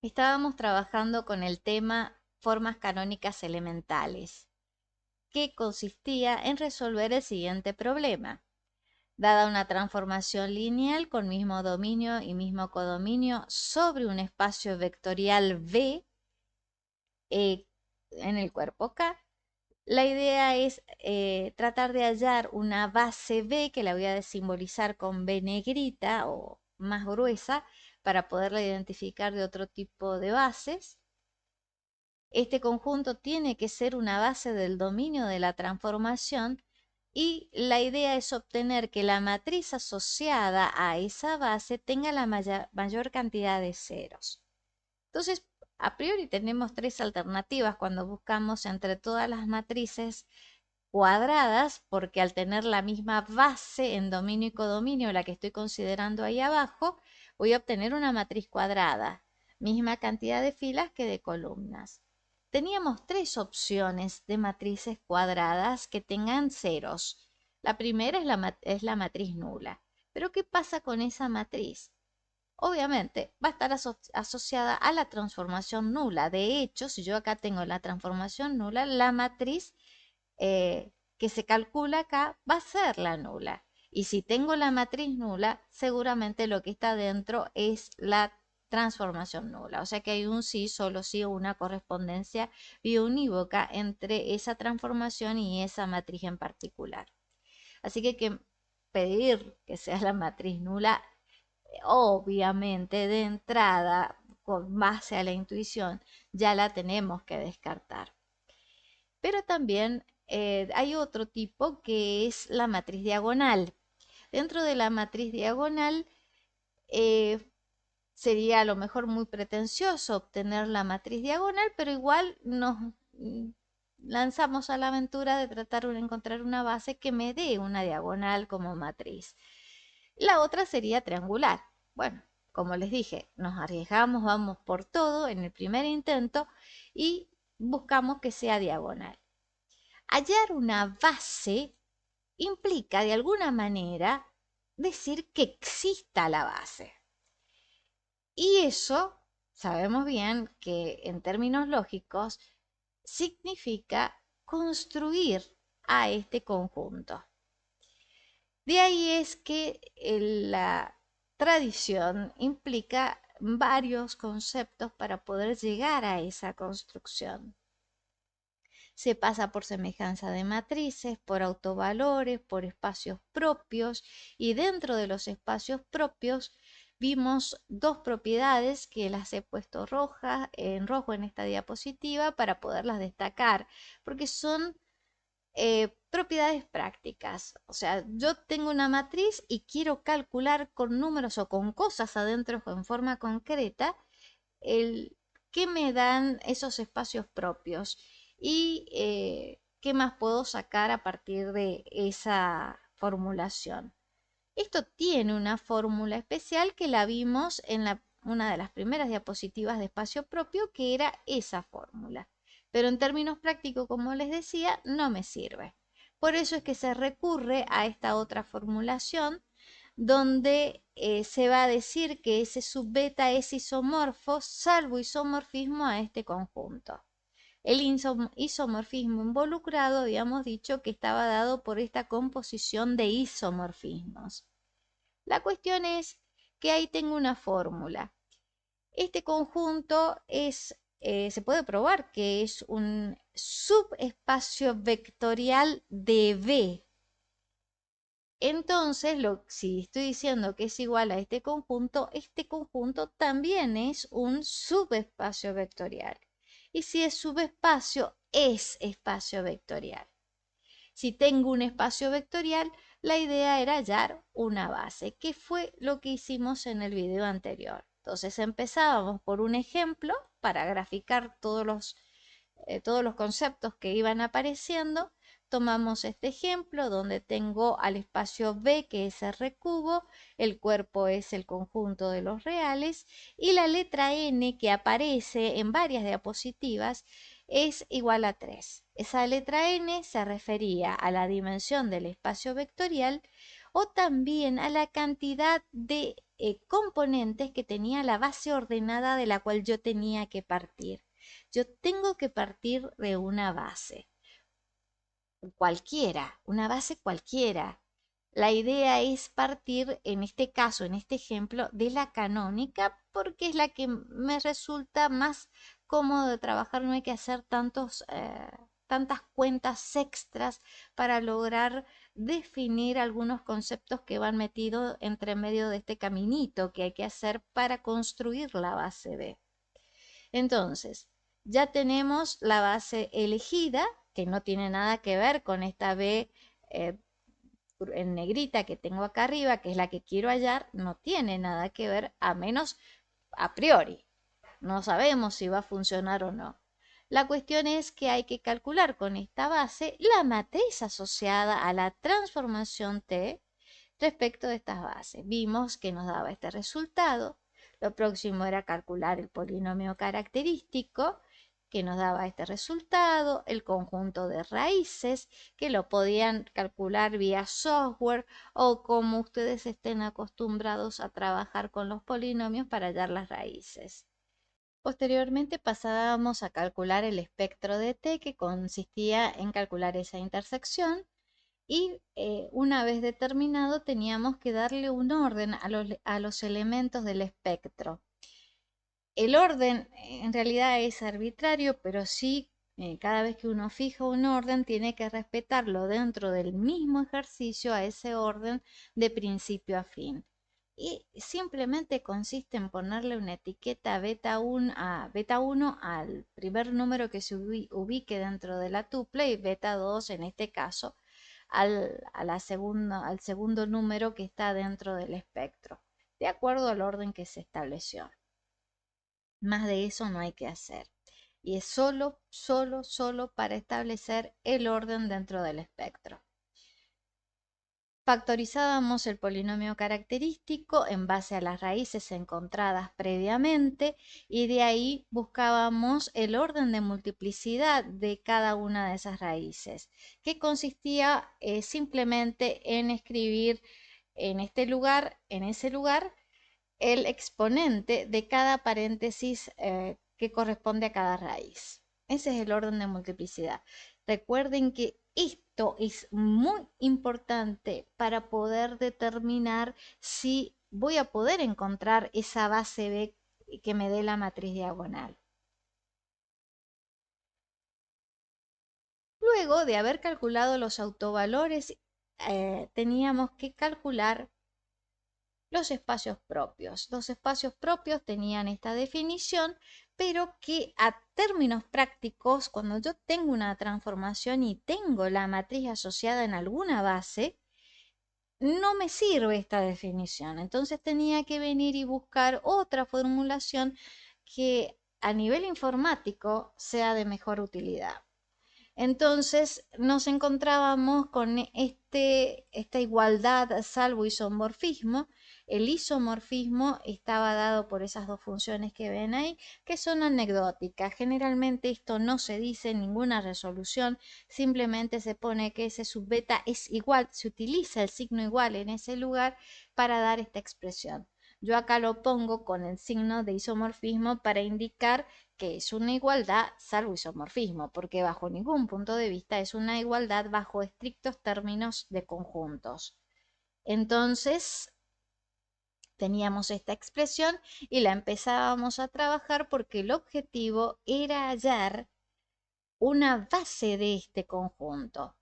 Estábamos trabajando con el tema formas canónicas elementales, que consistía en resolver el siguiente problema. Dada una transformación lineal con mismo dominio y mismo codominio sobre un espacio vectorial V eh, en el cuerpo K, la idea es tratar de hallar una base B que la voy a simbolizar con B negrita o más gruesa para poderla identificar de otro tipo de bases. Este conjunto tiene que ser una base del dominio de la transformación y la idea es obtener que la matriz asociada a esa base tenga la mayor cantidad de ceros. Entonces, a priori tenemos tres alternativas cuando buscamos entre todas las matrices cuadradas, porque al tener la misma base en dominio y codominio, la que estoy considerando ahí abajo, voy a obtener una matriz cuadrada, misma cantidad de filas que de columnas. Teníamos tres opciones de matrices cuadradas que tengan ceros. La primera es la matriz nula. Pero ¿qué pasa con esa matriz? Obviamente va a estar asociada a la transformación nula. De hecho, si yo acá tengo la transformación nula, la matriz que se calcula acá va a ser la nula. Y si tengo la matriz nula, seguramente lo que está dentro es la transformación nula. O sea que hay un sí, solo sí o una correspondencia biunívoca entre esa transformación y esa matriz en particular. Así que hay que pedir que sea la matriz nula, obviamente de entrada, con base a la intuición, ya la tenemos que descartar. Pero también hay otro tipo que es la matriz diagonal. Dentro de la matriz diagonal eh, sería a lo mejor muy pretencioso obtener la matriz diagonal, pero igual nos lanzamos a la aventura de tratar de encontrar una base que me dé una diagonal como matriz. La otra sería triangular. Bueno, como les dije, nos arriesgamos, vamos por todo en el primer intento y buscamos que sea diagonal. Hallar una base implica de alguna manera decir que exista la base. Y eso sabemos bien que en términos lógicos significa construir a este conjunto. De ahí es que la tradición implica varios conceptos para poder llegar a esa construcción. Se pasa por semejanza de matrices, por autovalores, por espacios propios y dentro de los espacios propios vimos dos propiedades que las he puesto rojas, en rojo en esta diapositiva para poderlas destacar, porque son propiedades prácticas. O sea, yo tengo una matriz y quiero calcular con números o con cosas adentro en forma concreta el qué me dan esos espacios propios y qué más puedo sacar a partir de esa formulación. Esto tiene una fórmula especial que la vimos en una de las primeras diapositivas de espacio propio, que era esa fórmula. Pero en términos prácticos, como les decía, no me sirve. Por eso es que se recurre a esta otra formulación donde se va a decir que ese subbeta es isomorfo, salvo isomorfismo a este conjunto. El isomorfismo involucrado habíamos dicho que estaba dado por esta composición de isomorfismos. La cuestión es que ahí tengo una fórmula. Este conjunto se puede probar que es un subespacio vectorial de V. Entonces, si estoy diciendo que es igual a este conjunto también es un subespacio vectorial. Y si es subespacio, es espacio vectorial. Si tengo un espacio vectorial, la idea era hallar una base, que fue lo que hicimos en el video anterior. Entonces empezábamos por un ejemplo para graficar todos los conceptos que iban apareciendo. Tomamos este ejemplo donde tengo al espacio B, que es R cubo, el cuerpo es el conjunto de los reales y la letra N, que aparece en varias diapositivas, es igual a 3. Esa letra N se refería a la dimensión del espacio vectorial o también a la cantidad de componentes que tenía la base ordenada de la cual yo tenía que partir. Yo tengo que partir de una base cualquiera, una base cualquiera. La idea es partir, en este caso, en este ejemplo, de la canónica, porque es la que me resulta más cómodo de trabajar. No hay que hacer tantas cuentas extras para lograr definir algunos conceptos que van metidos entre medio de este caminito que hay que hacer para construir la base B. Entonces, ya tenemos la base elegida, que no tiene nada que ver con esta B eh, en negrita que tengo acá arriba, que es la que quiero hallar, no tiene nada que ver, a menos a priori. No sabemos si va a funcionar o no. La cuestión es que hay que calcular con esta base la matriz asociada a la transformación T respecto de estas bases. Vimos que nos daba este resultado. Lo próximo era calcular el polinomio característico que nos daba este resultado, el conjunto de raíces, que lo podían calcular vía software o como ustedes estén acostumbrados a trabajar con los polinomios para hallar las raíces. Posteriormente pasábamos a calcular el espectro de T, que consistía en calcular esa intersección, y una vez determinado teníamos que darle un orden a los elementos del espectro. El orden en realidad es arbitrario, pero sí, cada vez que uno fija un orden, tiene que respetarlo dentro del mismo ejercicio a ese orden de principio a fin. Y simplemente consiste en ponerle una etiqueta beta 1 al primer número que se ubique dentro de la tuple y beta 2 en este caso al segundo número que está dentro del espectro, de acuerdo al orden que se estableció. Más de eso no hay que hacer. Y es solo para establecer el orden dentro del espectro. Factorizábamos el polinomio característico en base a las raíces encontradas previamente y de ahí buscábamos el orden de multiplicidad de cada una de esas raíces, que consistía simplemente en escribir en ese lugar, el exponente de cada paréntesis que corresponde a cada raíz. Ese es el orden de multiplicidad. Recuerden que esto es muy importante para poder determinar si voy a poder encontrar esa base B que me dé la matriz diagonal. Luego de haber calculado los autovalores, teníamos que calcular los espacios propios. Los espacios propios tenían esta definición, pero que a términos prácticos, cuando yo tengo una transformación y tengo la matriz asociada en alguna base, no me sirve esta definición. Entonces tenía que venir y buscar otra formulación que a nivel informático sea de mejor utilidad. Entonces nos encontrábamos con esta igualdad salvo isomorfismo. El isomorfismo estaba dado por esas dos funciones que ven ahí, que son anecdóticas. Generalmente esto no se dice en ninguna resolución, simplemente se pone que ese sub beta es igual, se utiliza el signo igual en ese lugar para dar esta expresión. Yo acá lo pongo con el signo de isomorfismo para indicar que es una igualdad salvo isomorfismo, porque bajo ningún punto de vista es una igualdad bajo estrictos términos de conjuntos. Entonces, teníamos esta expresión y la empezábamos a trabajar porque el objetivo era hallar una base de este conjunto.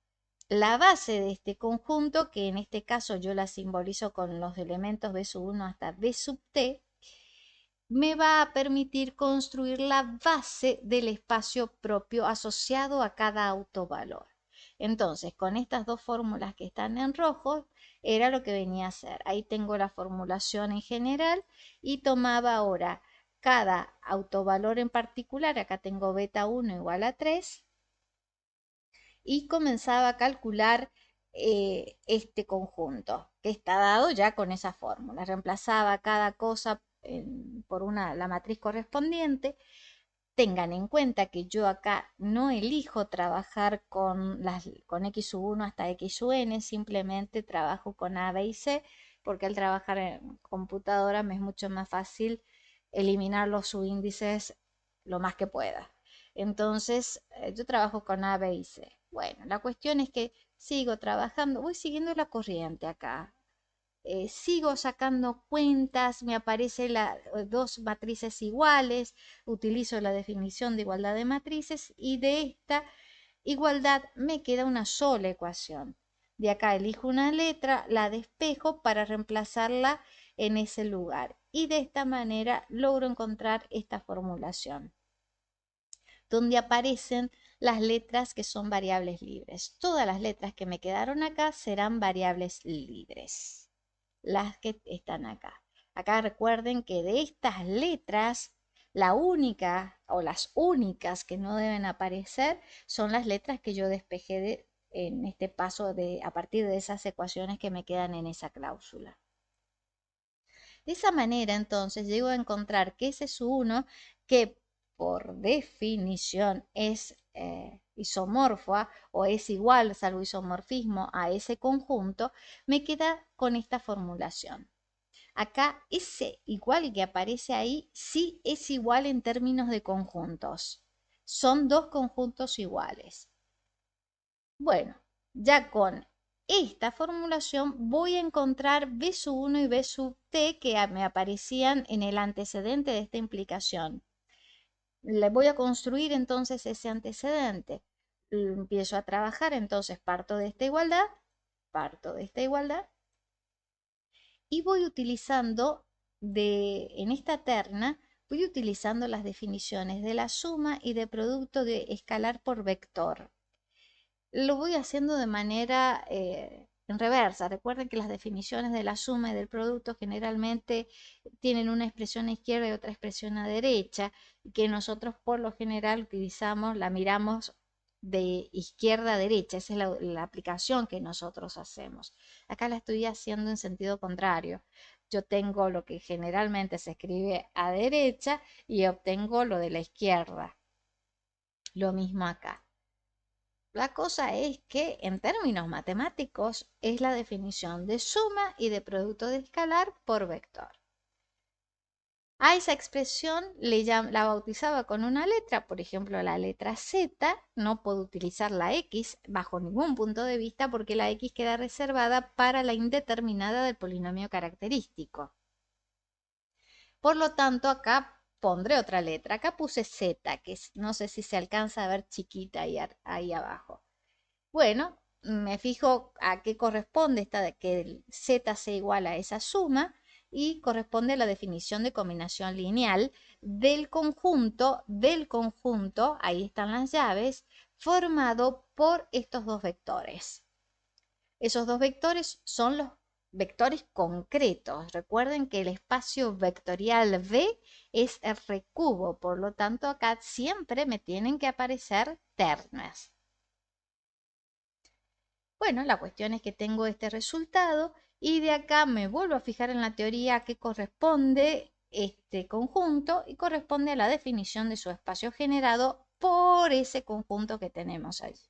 La base de este conjunto, que en este caso yo la simbolizo con los elementos B sub 1 hasta B sub t, me va a permitir construir la base del espacio propio asociado a cada autovalor. Entonces, con estas dos fórmulas que están en rojo, era lo que venía a hacer. Ahí tengo la formulación en general y tomaba ahora cada autovalor en particular. Acá tengo beta 1 igual a 3 y comenzaba a calcular este conjunto que está dado ya con esa fórmula. Reemplazaba cada cosa por la matriz correspondiente. Tengan en cuenta que yo acá no elijo trabajar con x sub 1 hasta x sub n, simplemente trabajo con a, b y c, porque al trabajar en computadora me es mucho más fácil eliminar los subíndices lo más que pueda. Entonces, yo trabajo con A, B y C. Bueno, la cuestión es que sigo trabajando, voy siguiendo la corriente acá. Sigo sacando cuentas, me aparecen dos matrices iguales, utilizo la definición de igualdad de matrices y de esta igualdad me queda una sola ecuación. De acá elijo una letra, la despejo para reemplazarla en ese lugar y de esta manera logro encontrar esta formulación donde aparecen las letras que son variables libres. Todas las letras que me quedaron acá serán variables libres, las que están acá. Acá recuerden que de estas letras, la única o las únicas que no deben aparecer son las letras que yo despejé en este paso a partir de esas ecuaciones que me quedan en esa cláusula. De esa manera, entonces, llego a encontrar que ese es 1, que por definición es isomorfa o es igual, salvo isomorfismo, a ese conjunto, me queda con esta formulación. Acá ese igual que aparece ahí sí es igual en términos de conjuntos. Son dos conjuntos iguales. Bueno, ya con esta formulación voy a encontrar B sub 1 y B sub t que me aparecían en el antecedente de esta implicación. Le voy a construir entonces ese antecedente. Empiezo a trabajar, entonces parto de esta igualdad y voy utilizando en esta terna, voy utilizando las definiciones de la suma y de producto de escalar por vector. Lo voy haciendo de manera en reversa. Recuerden que las definiciones de la suma y del producto generalmente tienen una expresión a izquierda y otra expresión a derecha, y que nosotros por lo general utilizamos, la miramos de izquierda a derecha. Esa es la aplicación que nosotros hacemos. Acá la estoy haciendo en sentido contrario. Yo tengo lo que generalmente se escribe a derecha y obtengo lo de la izquierda. Lo mismo acá. La cosa es que en términos matemáticos es la definición de suma y de producto de escalar por vector. A esa expresión la bautizaba con una letra, por ejemplo la letra Z, no puedo utilizar la X bajo ningún punto de vista porque la X queda reservada para la indeterminada del polinomio característico. Por lo tanto, acá pondré otra letra. Acá puse Z, que no sé si se alcanza a ver chiquita ahí abajo. Bueno, me fijo a qué corresponde esta de que el Z sea igual a esa suma y corresponde a la definición de combinación lineal del conjunto, ahí están las llaves, formado por estos dos vectores. Esos dos vectores son los vectores concretos. Recuerden que el espacio vectorial V es R cubo, por lo tanto acá siempre me tienen que aparecer ternas. Bueno, la cuestión es que tengo este resultado y de acá me vuelvo a fijar en la teoría a qué corresponde este conjunto y corresponde a la definición de su espacio generado por ese conjunto que tenemos allí.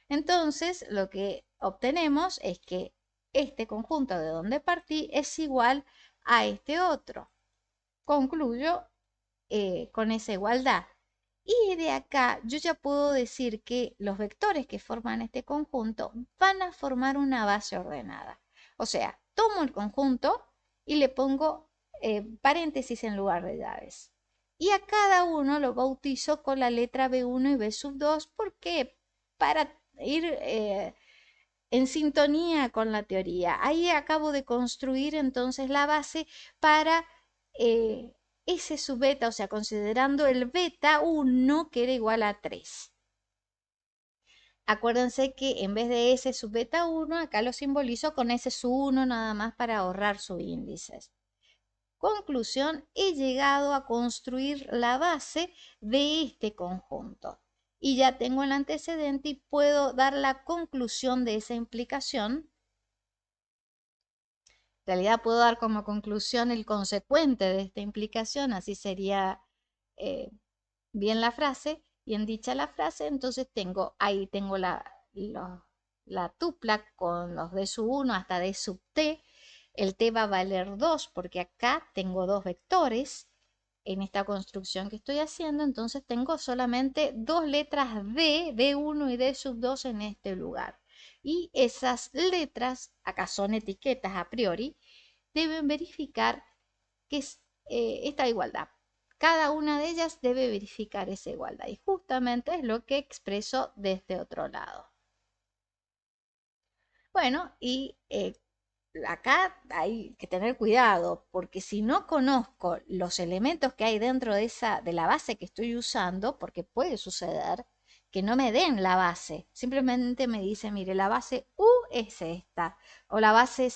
Entonces, lo que obtenemos es que este conjunto de donde partí es igual a este otro. Concluyo con esa igualdad. Y de acá yo ya puedo decir que los vectores que forman este conjunto van a formar una base ordenada. O sea, tomo el conjunto y le pongo paréntesis en lugar de llaves. Y a cada uno lo bautizo con la letra B1 y B sub 2 porque para ir en sintonía con la teoría. Ahí acabo de construir entonces la base para S sub beta, o sea, considerando el beta 1 que era igual a 3. Acuérdense que en vez de S sub beta 1, acá lo simbolizo con S sub 1 nada más para ahorrar subíndices. Conclusión, he llegado a construir la base de este conjunto. Y ya tengo el antecedente y puedo dar la conclusión de esa implicación. En realidad puedo dar como conclusión el consecuente de esta implicación, así sería bien la frase, bien dicha la frase, entonces ahí tengo la tupla con los d sub 1 hasta d sub t, El t va a valer 2 porque acá tengo dos vectores en esta construcción que estoy haciendo, entonces tengo solamente dos letras D, D1 y D sub 2 en este lugar. Y esas letras, acá son etiquetas a priori, deben verificar que es esta igualdad. Cada una de ellas debe verificar esa igualdad y justamente es lo que expreso de este otro lado. Bueno, y acá hay que tener cuidado porque si no conozco los elementos que hay dentro de la base que estoy usando, porque puede suceder que no me den la base, simplemente me dicen, mire, la base U es esta, o la base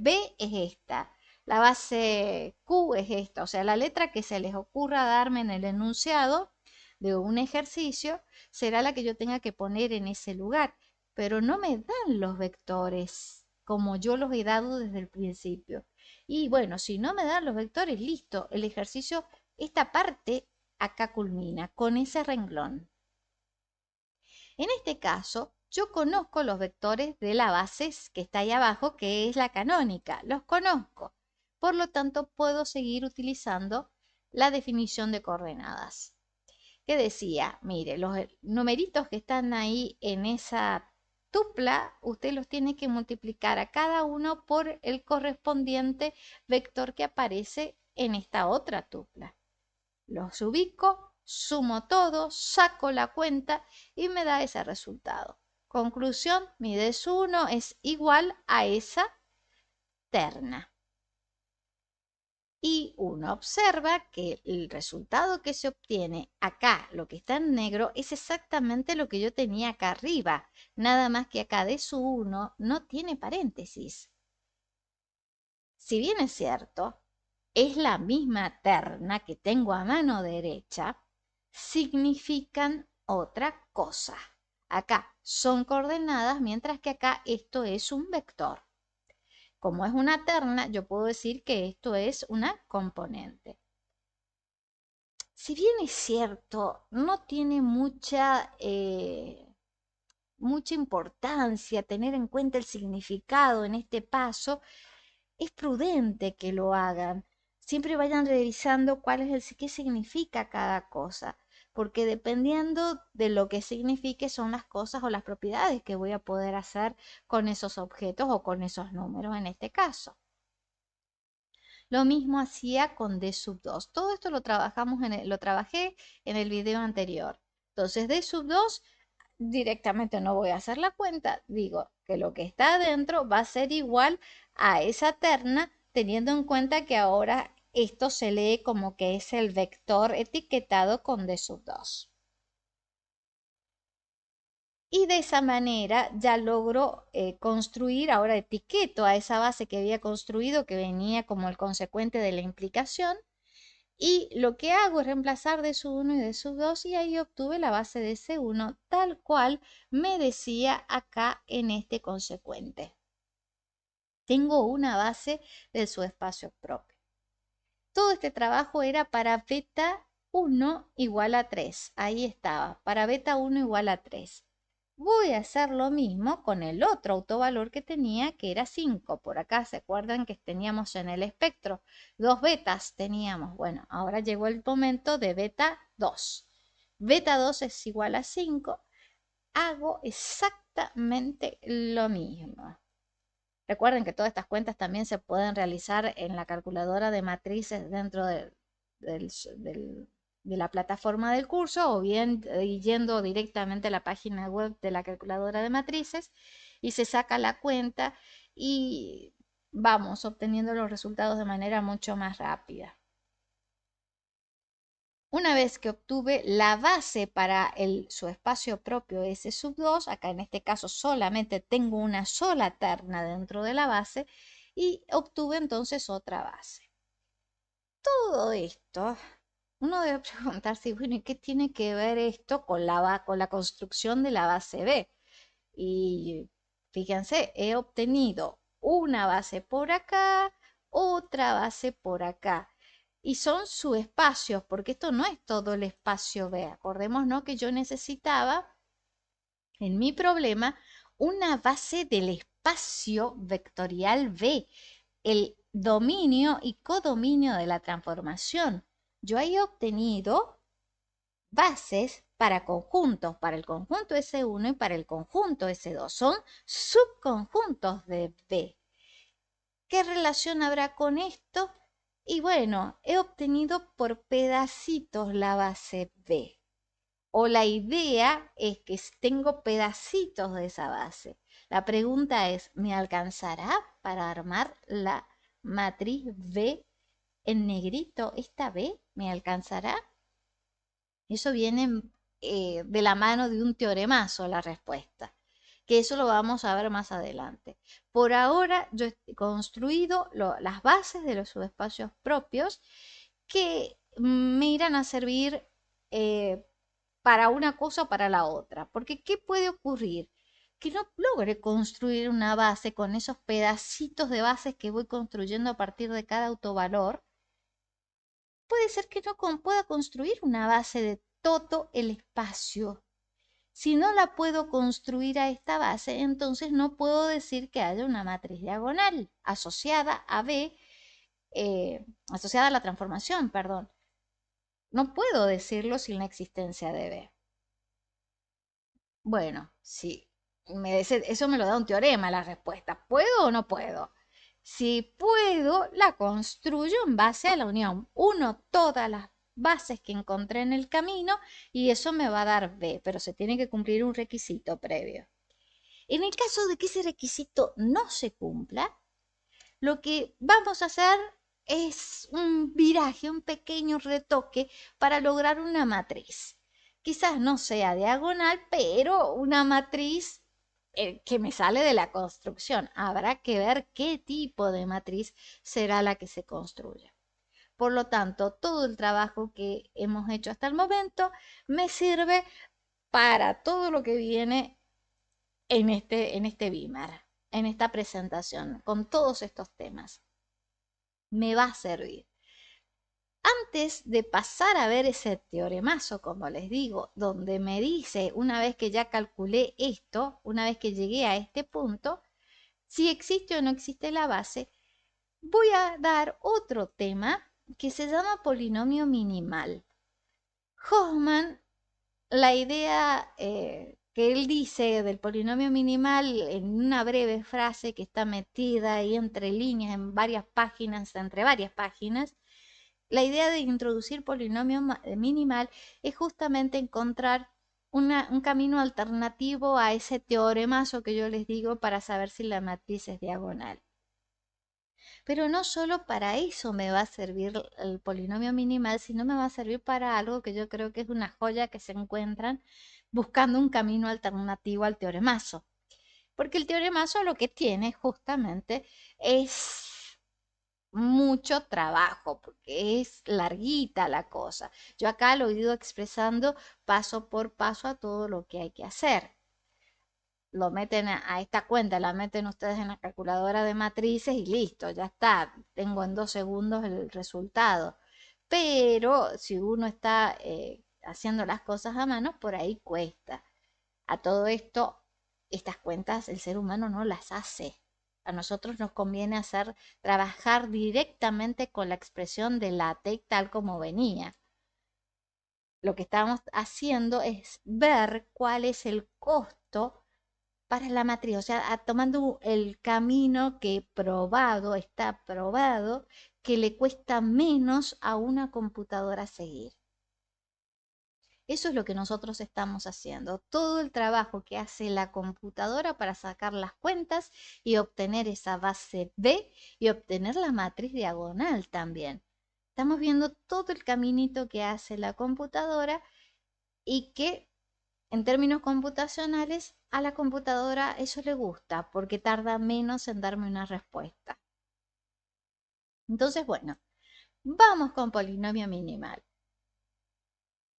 B es esta, la base Q es esta, o sea, la letra que se les ocurra darme en el enunciado de un ejercicio será la que yo tenga que poner en ese lugar, pero no me dan los vectores como yo los he dado desde el principio. Y bueno, si no me dan los vectores, listo, el ejercicio, esta parte acá culmina con ese renglón. En este caso, yo conozco los vectores de la base que está ahí abajo, que es la canónica, los conozco. Por lo tanto, puedo seguir utilizando la definición de coordenadas. Que decía, mire, los numeritos que están ahí en esa tupla, usted los tiene que multiplicar a cada uno por el correspondiente vector que aparece en esta otra tupla. Los ubico, sumo todo, saco la cuenta y me da ese resultado. Conclusión, mi D1 es igual a esa terna. Y uno observa que el resultado que se obtiene acá, lo que está en negro, es exactamente lo que yo tenía acá arriba, nada más que acá de su 1 no tiene paréntesis. Si bien es cierto, es la misma terna que tengo a mano derecha, significan otra cosa. Acá son coordenadas, mientras que acá esto es un vector. Como es una terna, yo puedo decir que esto es una componente. Si bien es cierto, no tiene mucha importancia tener en cuenta el significado en este paso, es prudente que lo hagan. Siempre vayan revisando qué significa cada cosa, porque dependiendo de lo que signifique son las cosas o las propiedades que voy a poder hacer con esos objetos o con esos números en este caso. Lo mismo hacía con D sub 2. Todo esto lo trabajé en el video anterior. Entonces, D sub 2 directamente no voy a hacer la cuenta. Digo que lo que está adentro va a ser igual a esa terna, teniendo en cuenta que ahora esto se lee como que es el vector etiquetado con D sub 2. Y de esa manera ya logro construir, ahora etiqueto a esa base que había construido, que venía como el consecuente de la implicación, y lo que hago es reemplazar de sub 1 y de sub 2 y ahí obtuve la base de C1 tal cual me decía acá en este consecuente. Tengo una base de su espacio propio. Todo este trabajo era para beta 1 igual a 3. Ahí estaba, para beta 1 igual a 3. Voy a hacer lo mismo con el otro autovalor que tenía, que era 5. Por acá, ¿se acuerdan que teníamos en el espectro? Dos betas teníamos. Bueno, ahora llegó el momento de beta 2. Beta 2 es igual a 5. Hago exactamente lo mismo. Recuerden que todas estas cuentas también se pueden realizar en la calculadora de matrices dentro de la plataforma del curso o bien yendo directamente a la página web de la calculadora de matrices y se saca la cuenta y vamos obteniendo los resultados de manera mucho más rápida. Una vez que obtuve la base para su espacio propio S sub 2, acá en este caso solamente tengo una sola terna dentro de la base y obtuve entonces otra base. Todo esto, uno debe preguntarse, bueno, ¿y qué tiene que ver esto con la construcción de la base B? Y fíjense, he obtenido una base por acá, otra base por acá. Y son subespacios, porque esto no es todo el espacio B. Acordémonos que yo necesitaba, en mi problema, una base del espacio vectorial B. el dominio y codominio de la transformación. Yo he obtenido bases para conjuntos, para el conjunto S1 y para el conjunto S2. Son subconjuntos de B. ¿Qué relación habrá con esto? Y bueno, he obtenido por pedacitos la base B. O la idea es que tengo pedacitos de esa base. La pregunta es, ¿me alcanzará para armar la matriz B en negrito? ¿Esta B me alcanzará? Eso viene de la mano de un teoremazo la respuesta, que eso lo vamos a ver más adelante. Por ahora yo he construido las bases de los subespacios propios que me irán a servir para una cosa o para la otra. Porque ¿qué puede ocurrir? Que no logre construir una base con esos pedacitos de bases que voy construyendo a partir de cada autovalor. Puede ser que no pueda construir una base de todo el espacio. Si no la puedo construir a esta base, entonces no puedo decir que haya una matriz diagonal asociada a B, asociada a la transformación, perdón. No puedo decirlo sin la existencia de B. Bueno, sí, eso me lo da un teorema la respuesta. ¿Puedo o no puedo? Si puedo, la construyo en base a la unión. Uno todas las bases que encontré en el camino y eso me va a dar B, pero se tiene que cumplir un requisito previo. En el caso de que ese requisito no se cumpla, lo que vamos a hacer es un viraje, un pequeño retoque para lograr una matriz. Quizás no sea diagonal, pero una matriz que me sale de la construcción. Habrá que ver qué tipo de matriz será la que se construya. Por lo tanto, todo el trabajo que hemos hecho hasta el momento me sirve para todo lo que viene en este Beamer, en esta presentación, con todos estos temas. Me va a servir. Antes de pasar a ver ese teoremazo, como les digo, donde me dice, una vez que ya calculé esto, una vez que llegué a este punto, si existe o no existe la base, voy a dar otro tema que se llama polinomio minimal. Hoffman, la idea que él dice del polinomio minimal en una breve frase que está metida ahí entre líneas en varias páginas, entre varias páginas, la idea de introducir polinomio minimal es justamente encontrar un camino alternativo a ese teoremazo que yo les digo para saber si la matriz es diagonal. Pero no solo para eso me va a servir el polinomio minimal, sino me va a servir para algo que yo creo que es una joya que se encuentran buscando un camino alternativo al teoremazo. Porque el teoremazo lo que tiene justamente es mucho trabajo, porque es larguita la cosa. Yo acá lo he ido expresando paso por paso a todo lo que hay que hacer. Lo meten a esta cuenta, la meten ustedes en la calculadora de matrices y listo, ya está. Tengo en 2 segundos el resultado. Pero si uno está haciendo las cosas a mano, por ahí cuesta. A todo esto, estas cuentas el ser humano no las hace. A nosotros nos conviene trabajar directamente con la expresión de la TEC tal como venía. Lo que estamos haciendo es ver cuál es el costo para la matriz, o sea, tomando el camino que está probado, que le cuesta menos a una computadora seguir. Eso es lo que nosotros estamos haciendo. Todo el trabajo que hace la computadora para sacar las cuentas y obtener esa base B y obtener la matriz diagonal también. Estamos viendo todo el caminito que hace la computadora y que en términos computacionales a la computadora eso le gusta porque tarda menos en darme una respuesta. Entonces, bueno, vamos con polinomio minimal.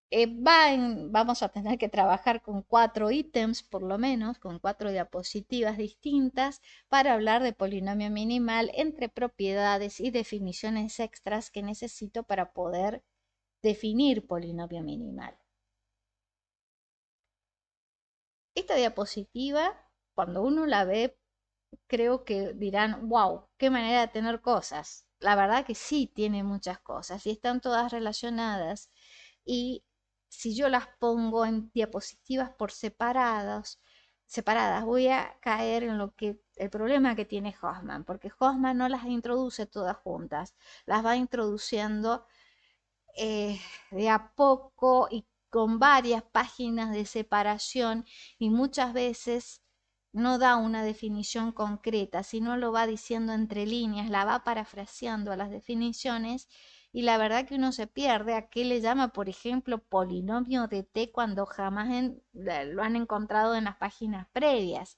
Vamos a tener que trabajar con 4 ítems, por lo menos, con 4 diapositivas distintas para hablar de polinomio minimal entre propiedades y definiciones extras que necesito para poder definir polinomio minimal. Esta diapositiva, cuando uno la ve creo que dirán, wow, qué manera de tener cosas. La verdad que sí tiene muchas cosas y están todas relacionadas. Y si yo las pongo en diapositivas por separadas, voy a caer en lo que el problema que tiene Hoffman, porque Hoffman no las introduce todas juntas, las va introduciendo de a poco y con varias páginas de separación y muchas veces no da una definición concreta, sino lo va diciendo entre líneas, la va parafraseando a las definiciones y la verdad que uno se pierde a qué le llama, por ejemplo, polinomio de t cuando jamás lo han encontrado en las páginas previas.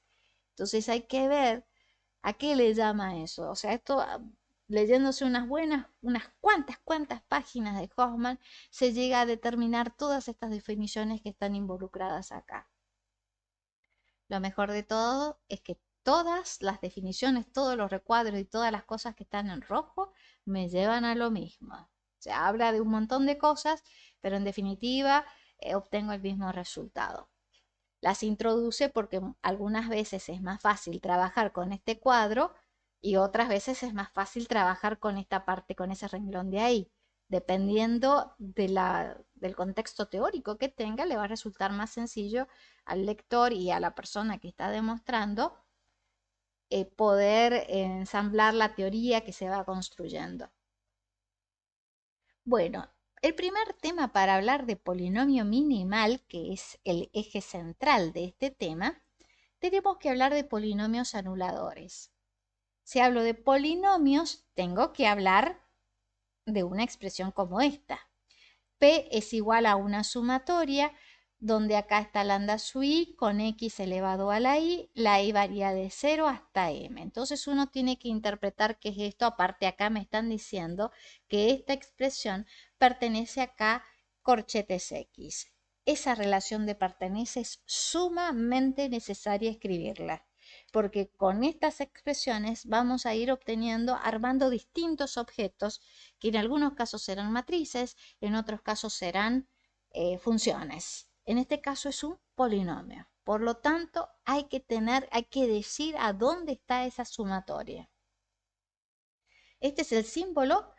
Entonces hay que ver a qué le llama eso. O sea, esto leyéndose unas cuantas páginas de Hoffman, se llega a determinar todas estas definiciones que están involucradas acá. Lo mejor de todo es que todas las definiciones, todos los recuadros y todas las cosas que están en rojo me llevan a lo mismo. Se habla de un montón de cosas, pero en definitiva obtengo el mismo resultado. Las introduce porque algunas veces es más fácil trabajar con este cuadro y otras veces es más fácil trabajar con esta parte, con ese renglón de ahí. Dependiendo del contexto teórico que tenga, le va a resultar más sencillo al lector y a la persona que está demostrando poder ensamblar la teoría que se va construyendo. Bueno, el primer tema para hablar de polinomio minimal, que es el eje central de este tema, tenemos que hablar de polinomios anuladores. Si hablo de polinomios, tengo que hablar de una expresión como esta. P es igual a una sumatoria, donde acá está lambda sub i con x elevado a la i varía de 0 hasta m. Entonces uno tiene que interpretar qué es esto, aparte acá me están diciendo que esta expresión pertenece acá corchetes x. Esa relación de pertenencia es sumamente necesaria escribirla, porque con estas expresiones vamos a ir obteniendo, armando distintos objetos que en algunos casos serán matrices, en otros casos serán funciones. En este caso es un polinomio. Por lo tanto, hay que decir a dónde está esa sumatoria. Este es el símbolo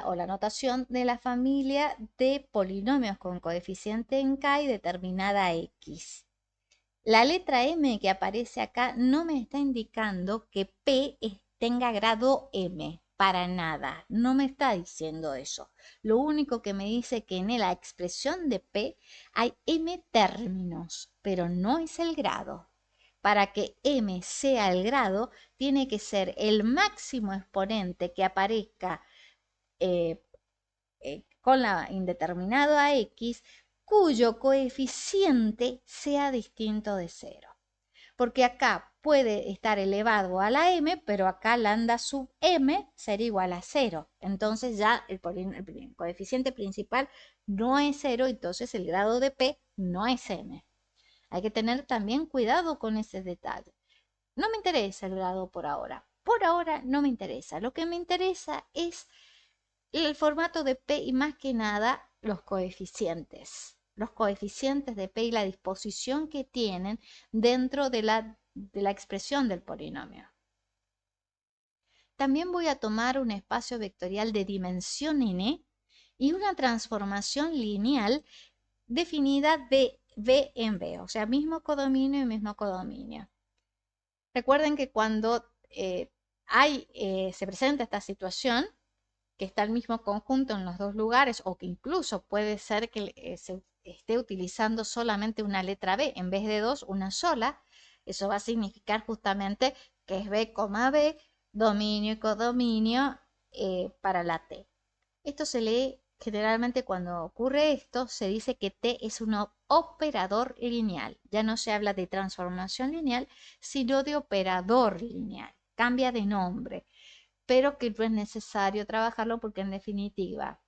o la notación de la familia de polinomios con coeficiente en k y determinada x. La letra m que aparece acá no me está indicando que p tenga grado m. Para nada, no me está diciendo eso. Lo único que me dice que en la expresión de P hay m términos, pero no es el grado. Para que m sea el grado, tiene que ser el máximo exponente que aparezca con la indeterminada x, cuyo coeficiente sea distinto de 0. Porque acá puede estar elevado a la m, pero acá lambda sub m sería igual a 0. Entonces ya el coeficiente principal no es 0, entonces el grado de p no es m. Hay que tener también cuidado con ese detalle. No me interesa el grado por ahora. Por ahora no me interesa. Lo que me interesa es el formato de P y más que nada los coeficientes. Los coeficientes de P y la disposición que tienen dentro de la expresión del polinomio. También voy a tomar un espacio vectorial de dimensión n y una transformación lineal definida de V en V, o sea, mismo codominio y mismo codominio. Recuerden que cuando se presenta esta situación, que está el mismo conjunto en los dos lugares o que incluso puede ser que se esté utilizando solamente una letra B en vez de dos, una sola, eso va a significar justamente que es B, B, dominio y codominio para la T. Esto se lee generalmente cuando ocurre esto, se dice que T es un operador lineal. Ya no se habla de transformación lineal, sino de operador lineal. Cambia de nombre, pero que no es necesario trabajarlo porque en definitiva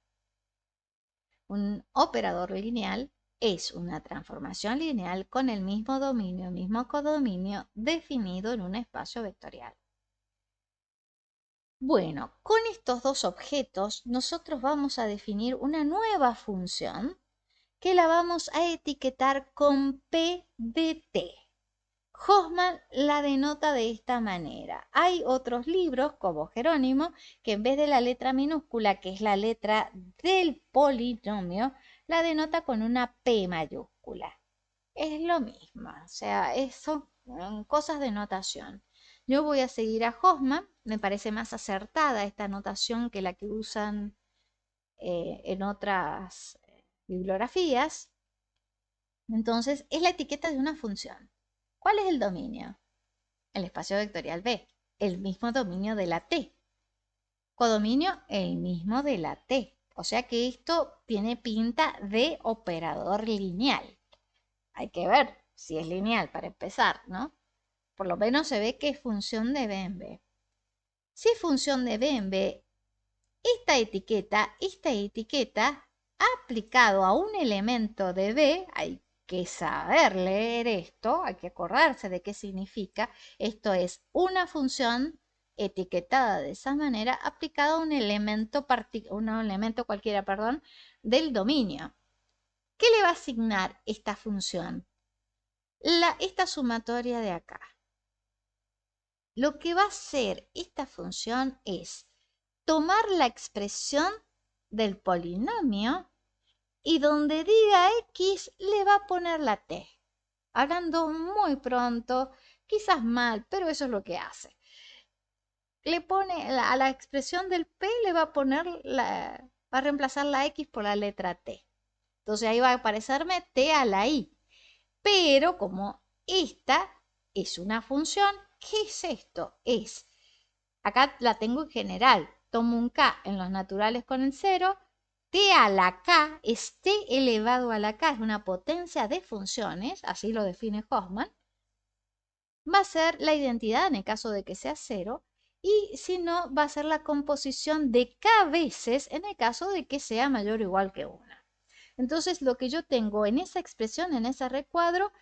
un operador lineal es una transformación lineal con el mismo dominio, mismo codominio definido en un espacio vectorial. Bueno, con estos dos objetos nosotros vamos a definir una nueva función que la vamos a etiquetar con P de T. Hoffman la denota de esta manera. Hay otros libros, como Jerónimo, que en vez de la letra minúscula, que es la letra del polinomio, la denota con una P mayúscula. Es lo mismo, o sea, son cosas de notación. Yo voy a seguir a Hoffman, me parece más acertada esta notación que la que usan en otras bibliografías. Entonces, es la etiqueta de una función. ¿Cuál es el dominio? El espacio vectorial B, el mismo dominio de la T. Codominio, el mismo de la T. O sea que esto tiene pinta de operador lineal. Hay que ver si es lineal para empezar, ¿no? Por lo menos se ve que es función de B en B. Si es función de B en B, esta etiqueta aplicado a un elemento de B, hay que saber leer esto, hay que acordarse de qué significa. Esto es una función etiquetada de esa manera aplicada a un elemento cualquiera, perdón, del dominio. ¿Qué le va a asignar esta función? Esta sumatoria de acá. Lo que va a hacer esta función es tomar la expresión del polinomio y donde diga x le va a poner la t. Hablando muy pronto, quizás mal, pero eso es lo que hace. Le pone a la expresión del p le va a poner va a reemplazar la x por la letra t. Entonces ahí va a aparecerme t a la i. Pero como esta es una función, ¿qué es esto? Acá la tengo en general, tomo un k en los naturales con el 0, t a la k es t elevado a la k, es una potencia de funciones, así lo define Hoffman, va a ser la identidad en el caso de que sea 0, y si no, va a ser la composición de k veces en el caso de que sea mayor o igual que 1. Entonces, lo que yo tengo en esa expresión, en ese recuadro,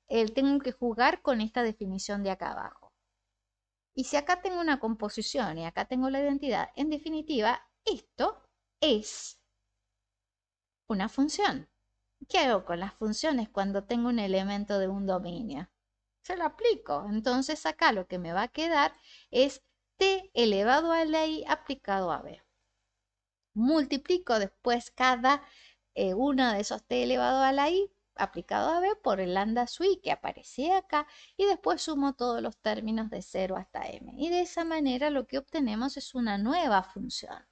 tengo que jugar con esta definición de acá abajo. Y si acá tengo una composición y acá tengo la identidad, en definitiva, esto es una función. ¿Qué hago con las funciones cuando tengo un elemento de un dominio? Se lo aplico. Entonces acá lo que me va a quedar es t elevado a la i aplicado a b. Multiplico después cada uno de esos t elevado a la i aplicado a b por el lambda sui que aparece acá y después sumo todos los términos de 0 hasta m. Y de esa manera lo que obtenemos es una nueva función.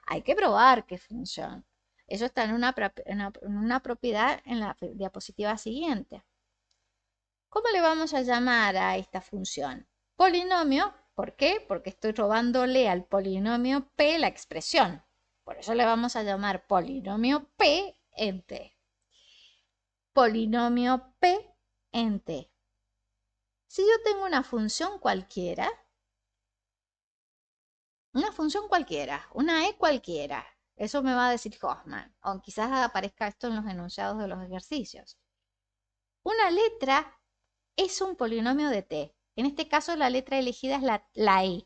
Hay que probar qué función. Eso está en una propiedad en la diapositiva siguiente. ¿Cómo le vamos a llamar a esta función? Polinomio. ¿Por qué? Porque estoy robándole al polinomio p la expresión. Por eso le vamos a llamar polinomio p en t. Polinomio p en t. Si yo tengo una función cualquiera, una e cualquiera, eso me va a decir Hoffman, o quizás aparezca esto en los enunciados de los ejercicios. Una letra es un polinomio de t. En este caso la letra elegida es la e.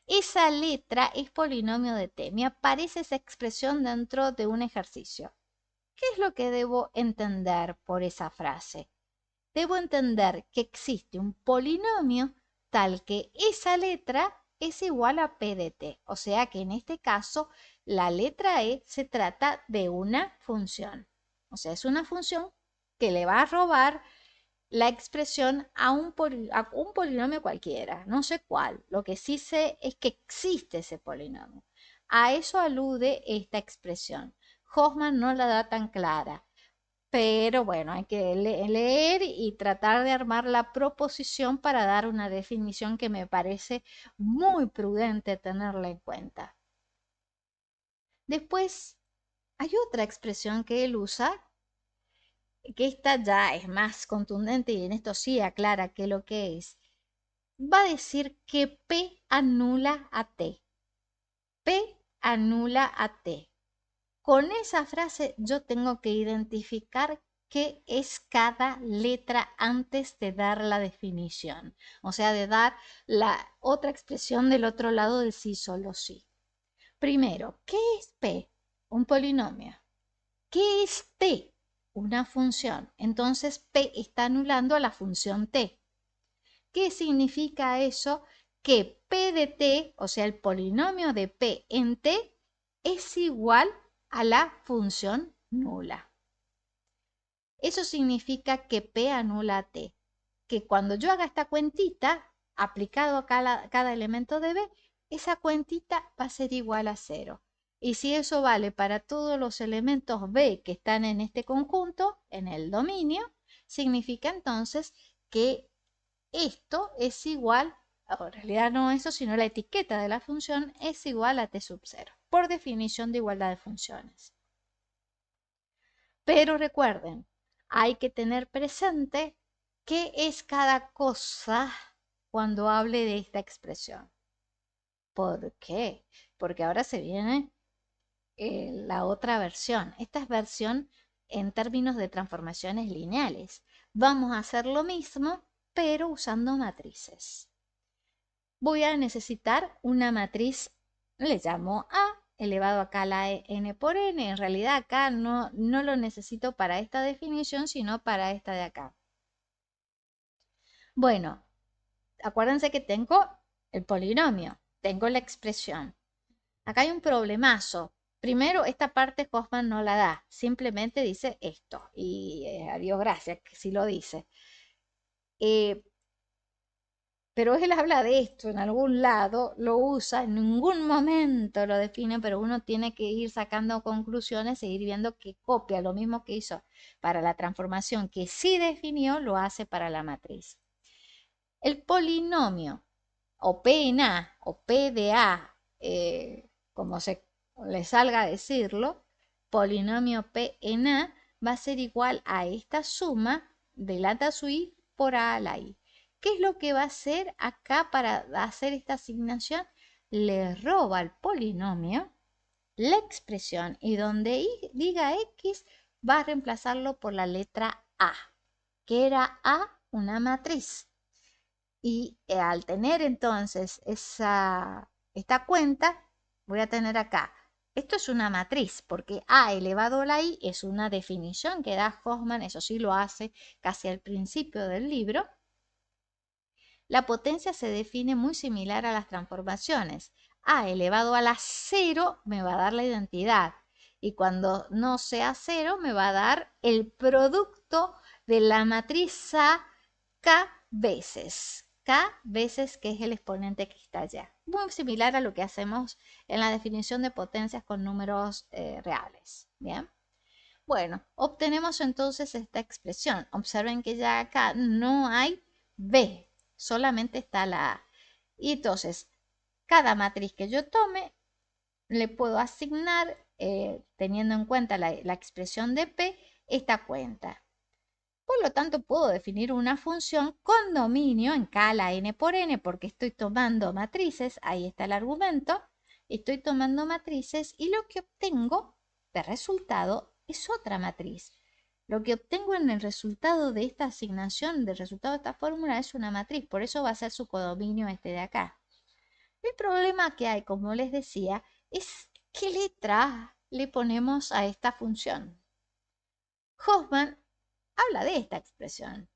Esa letra es polinomio de t. Me aparece esa expresión dentro de un ejercicio. ¿Qué es lo que debo entender por esa frase? Debo entender que existe un polinomio tal que esa letra es igual a p de t. O sea que en este caso la letra e se trata de una función. O sea, es una función que le va a robar la expresión a un polinomio cualquiera, no sé cuál. Lo que sí sé es que existe ese polinomio. A eso alude esta expresión. Hoffman no la da tan clara, pero bueno, hay que leer y tratar de armar la proposición para dar una definición que me parece muy prudente tenerla en cuenta. Después, hay otra expresión que él usa, que esta ya es más contundente y en esto sí aclara qué es lo que es. Va a decir que P anula a T. P anula a T. Con esa frase yo tengo que identificar qué es cada letra antes de dar la definición. O sea, de dar la otra expresión del otro lado del sí, solo sí. Primero, ¿qué es P? Un polinomio. ¿Qué es T? Una función. Entonces P está anulando a la función T. ¿Qué significa eso? Que P de T, o sea, el polinomio de P en T, es igual a la función nula. Eso significa que P anula a T, que cuando yo haga esta cuentita, aplicado a cada elemento de B, esa cuentita va a ser igual a 0. Y si eso vale para todos los elementos B que están en este conjunto, en el dominio, significa entonces que esto es igual, en realidad no eso, sino la etiqueta de la función es igual a T sub 0, por definición de igualdad de funciones. Pero recuerden, hay que tener presente qué es cada cosa cuando hable de esta expresión. ¿Por qué? Porque ahora se viene la otra versión. Esta es versión en términos de transformaciones lineales. Vamos a hacer lo mismo, pero usando matrices. Voy a necesitar una matriz, le llamo A, elevado acá a la n por n. En realidad acá no lo necesito para esta definición, sino para esta de acá. Bueno, acuérdense que tengo el polinomio, tengo la expresión. Acá hay un problemazo. Primero, esta parte Hoffman no la da, simplemente dice esto. Y adiós, gracias, que sí lo dice. Pero él habla de esto en algún lado, lo usa, en ningún momento lo define, pero uno tiene que ir sacando conclusiones e ir viendo que copia lo mismo que hizo para la transformación que sí definió, lo hace para la matriz. El polinomio, o P en A, o P de A, como se le salga a decirlo, polinomio P en A va a ser igual a esta suma de lambda sub I por A a la I. ¿Qué es lo que va a hacer acá para hacer esta asignación? Le roba al polinomio la expresión y donde diga X va a reemplazarlo por la letra A, que era A una matriz. Y al tener entonces esta cuenta, voy a tener acá, esto es una matriz, porque A elevado a la I es una definición que da Hoffman, eso sí lo hace casi al principio del libro. La potencia se define muy similar a las transformaciones. A elevado a la 0 me va a dar la identidad. Y cuando no sea 0 me va a dar el producto de la matriz A K veces. K veces que es el exponente que está allá. Muy similar a lo que hacemos en la definición de potencias con números reales. Bien. Bueno, obtenemos entonces esta expresión. Observen que ya acá no hay B, solamente está la A. Y entonces, cada matriz que yo tome, le puedo asignar, teniendo en cuenta la expresión de P, esta cuenta. Por lo tanto, puedo definir una función con dominio en K la n por n, porque estoy tomando matrices, ahí está el argumento, estoy tomando matrices y lo que obtengo de resultado es otra matriz. Lo que obtengo en el resultado de esta asignación, del resultado de esta fórmula, es una matriz, por eso va a ser su codominio este de acá. El problema que hay, como les decía, es qué letra le ponemos a esta función. Hoffman habla de esta expresión.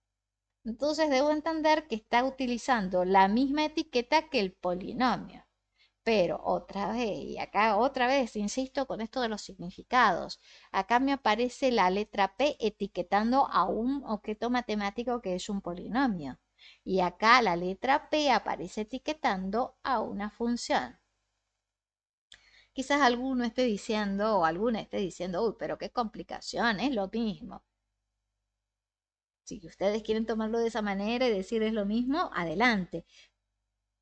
Entonces debo entender que está utilizando la misma etiqueta que el polinomio. Pero otra vez, y acá otra vez, insisto con esto de los significados. Acá me aparece la letra P etiquetando a un objeto matemático que es un polinomio. Y acá la letra P aparece etiquetando a una función. Quizás alguno esté diciendo o alguna esté diciendo, uy, pero qué complicación, es lo mismo. Si ustedes quieren tomarlo de esa manera y decir es lo mismo, adelante.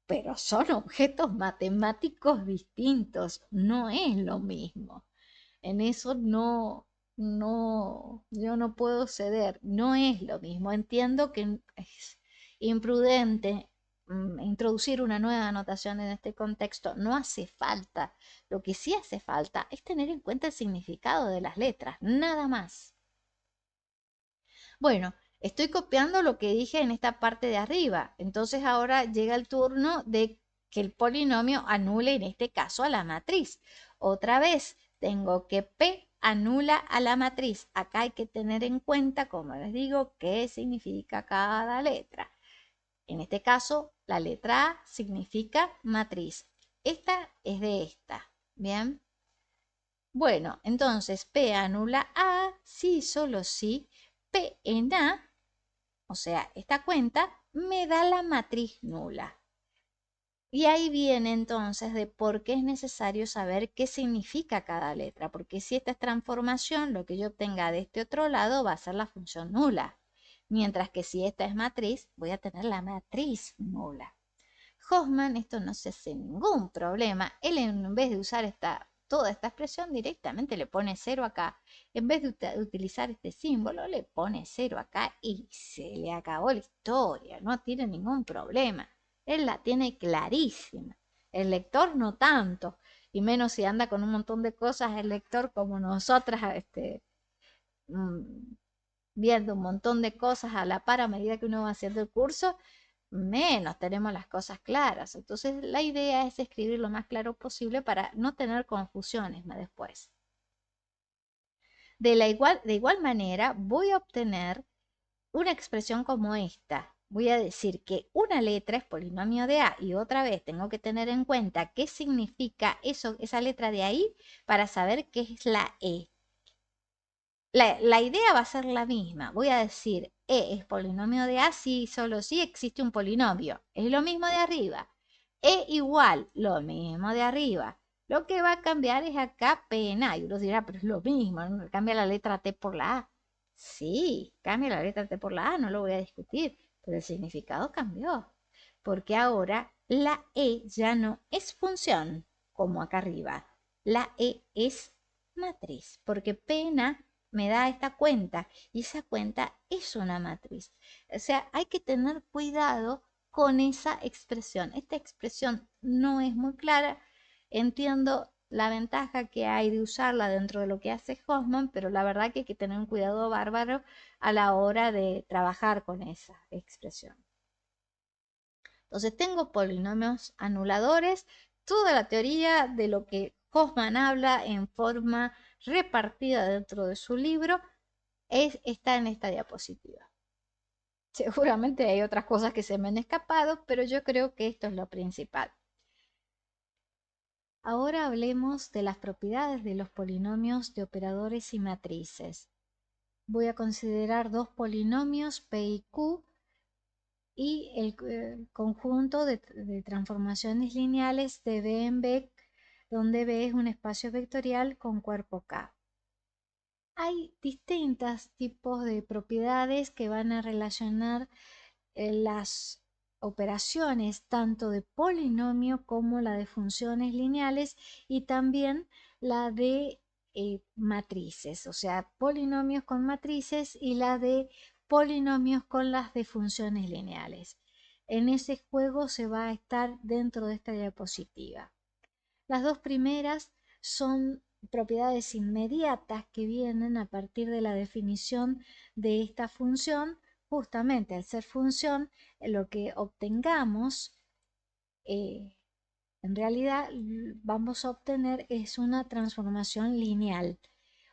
Pero son objetos matemáticos distintos, no es lo mismo. En eso yo no puedo ceder, no es lo mismo. Entiendo que es imprudente introducir una nueva anotación en este contexto, no hace falta. Lo que sí hace falta es tener en cuenta el significado de las letras, nada más. Bueno, estoy copiando lo que dije en esta parte de arriba. Entonces ahora llega el turno de que el polinomio anule en este caso a la matriz. Otra vez, tengo que P anula a la matriz. Acá hay que tener en cuenta, como les digo, qué significa cada letra. En este caso, la letra A significa matriz. Esta es de esta. Bien. Bueno, entonces P anula A si, solo si P en A, o sea, esta cuenta, me da la matriz nula. Y ahí viene entonces de por qué es necesario saber qué significa cada letra, porque si esta es transformación, lo que yo obtenga de este otro lado va a ser la función nula, mientras que si esta es matriz, voy a tener la matriz nula. Hoffman esto no se hace ningún problema, él en vez de usar toda esta expresión directamente le pone 0 acá, en vez de utilizar este símbolo le pone 0 acá y se le acabó la historia, no tiene ningún problema. Él la tiene clarísima. El lector no tanto. Y menos si anda con un montón de cosas, el lector como nosotras, mm, viendo un montón de cosas a la par a medida que uno va haciendo el curso, menos tenemos las cosas claras. Entonces la idea es escribir lo más claro posible para no tener confusiones más después. De igual manera, voy a obtener una expresión como esta. Voy a decir que una letra es polinomio de A y otra vez tengo que tener en cuenta qué significa eso, esa letra de ahí para saber qué es la E. La idea va a ser la misma. Voy a decir E es polinomio de A si solo si existe un polinomio. Es lo mismo de arriba. E igual, lo mismo de arriba. Lo que va a cambiar es acá P en A. Y uno dirá, pero es lo mismo, ¿no? Cambia la letra T por la A. Sí, cambia la letra T por la A, no lo voy a discutir, pero el significado cambió. Porque ahora la E ya no es función, como acá arriba. La E es matriz, porque P en A me da esta cuenta y esa cuenta es una matriz. O sea, hay que tener cuidado con esa expresión. Esta expresión no es muy clara. Entiendo la ventaja que hay de usarla dentro de lo que hace Hoffman, pero la verdad que hay que tener un cuidado bárbaro a la hora de trabajar con esa expresión. Entonces tengo polinomios anuladores, toda la teoría de lo que Hoffman habla en forma repartida dentro de su libro está en esta diapositiva. Seguramente hay otras cosas que se me han escapado, pero yo creo que esto es lo principal. Ahora hablemos de las propiedades de los polinomios de operadores y matrices. Voy a considerar dos polinomios P y Q y el conjunto de transformaciones lineales de B en B, donde B es un espacio vectorial con cuerpo K. Hay distintos tipos de propiedades que van a relacionar las operaciones tanto de polinomio como la de funciones lineales y también la de matrices, o sea, polinomios con matrices y la de polinomios con las de funciones lineales. En ese juego se va a estar dentro de esta diapositiva. Las dos primeras son propiedades inmediatas que vienen a partir de la definición de esta función. Justamente al ser función, lo que obtengamos, en realidad vamos a obtener es una transformación lineal.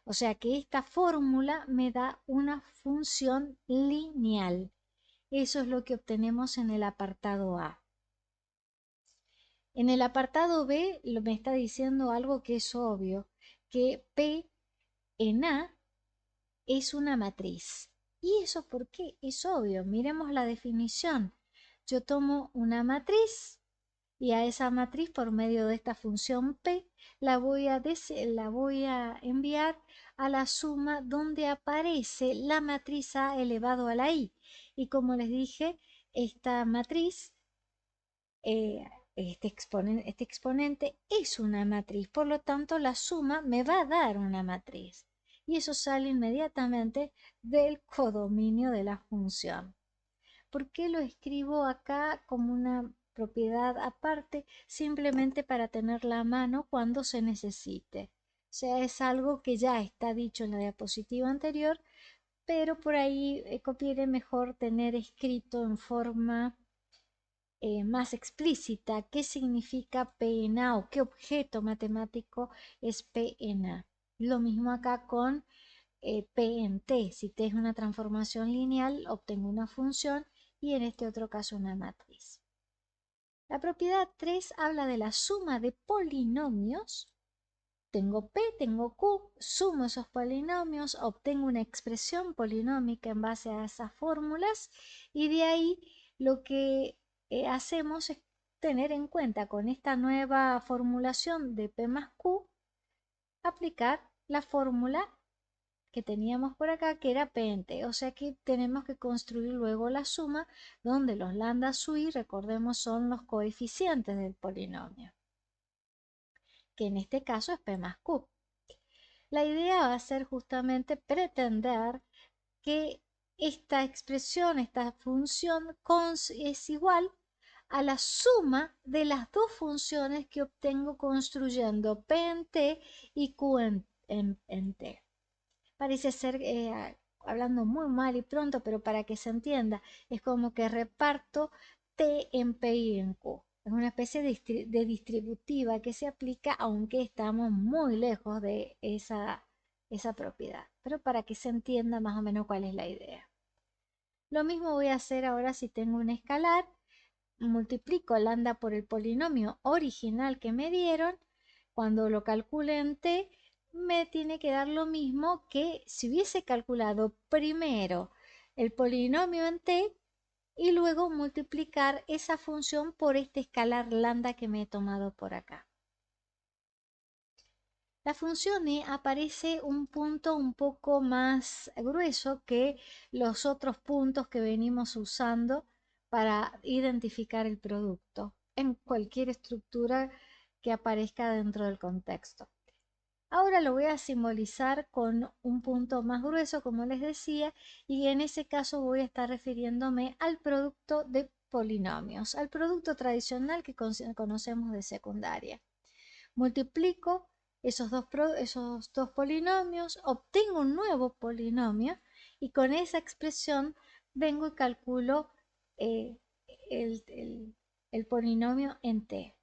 O sea que esta fórmula me da una función lineal. Eso es lo que obtenemos en el apartado A. En el apartado B me está diciendo algo que es obvio, que P en A es una matriz. ¿Y eso por qué? Es obvio. Miremos la definición. Yo tomo una matriz y a esa matriz por medio de esta función P la voy a enviar a la suma donde aparece la matriz A elevado a la I. Y como les dije, esta matriz este exponente es una matriz, por lo tanto la suma me va a dar una matriz. Y eso sale inmediatamente del codominio de la función. ¿Por qué lo escribo acá como una propiedad aparte? Simplemente para tenerla a mano cuando se necesite. O sea, es algo que ya está dicho en la diapositiva anterior, pero por ahí conviene mejor tener escrito en forma más explícita qué significa P en A o qué objeto matemático es P en A. Lo mismo acá con P en T. Si T es una transformación lineal, obtengo una función y en este otro caso una matriz. La propiedad 3 habla de la suma de polinomios. Tengo P, tengo Q, sumo esos polinomios, obtengo una expresión polinómica en base a esas fórmulas y de ahí lo que hacemos es tener en cuenta con esta nueva formulación de P más Q, aplicar la fórmula que teníamos por acá, que era P en T. O sea que tenemos que construir luego la suma, donde los lambda sui, recordemos, son los coeficientes del polinomio, que en este caso es P más Q. La idea va a ser justamente pretender que esta expresión, esta función es igual a la suma de las dos funciones que obtengo construyendo P en T y Q en T. Parece ser, hablando muy mal y pronto, pero para que se entienda, es como que reparto T en P y en Q. Es una especie de distributiva que se aplica aunque estamos muy lejos de esa propiedad, pero para que se entienda más o menos cuál es la idea. Lo mismo voy a hacer ahora si tengo un escalar, multiplico lambda por el polinomio original que me dieron, cuando lo calcule en T, me tiene que dar lo mismo que si hubiese calculado primero el polinomio en T y luego multiplicar esa función por este escalar lambda que me he tomado por acá. La función E aparece un punto un poco más grueso que los otros puntos que venimos usando para identificar el producto en cualquier estructura que aparezca dentro del contexto. Ahora lo voy a simbolizar con un punto más grueso, como les decía, y en ese caso voy a estar refiriéndome al producto de polinomios, al producto tradicional que conocemos de secundaria. Multiplico esos dos polinomios, obtengo un nuevo polinomio y con esa expresión vengo y calculo el, el polinomio en T.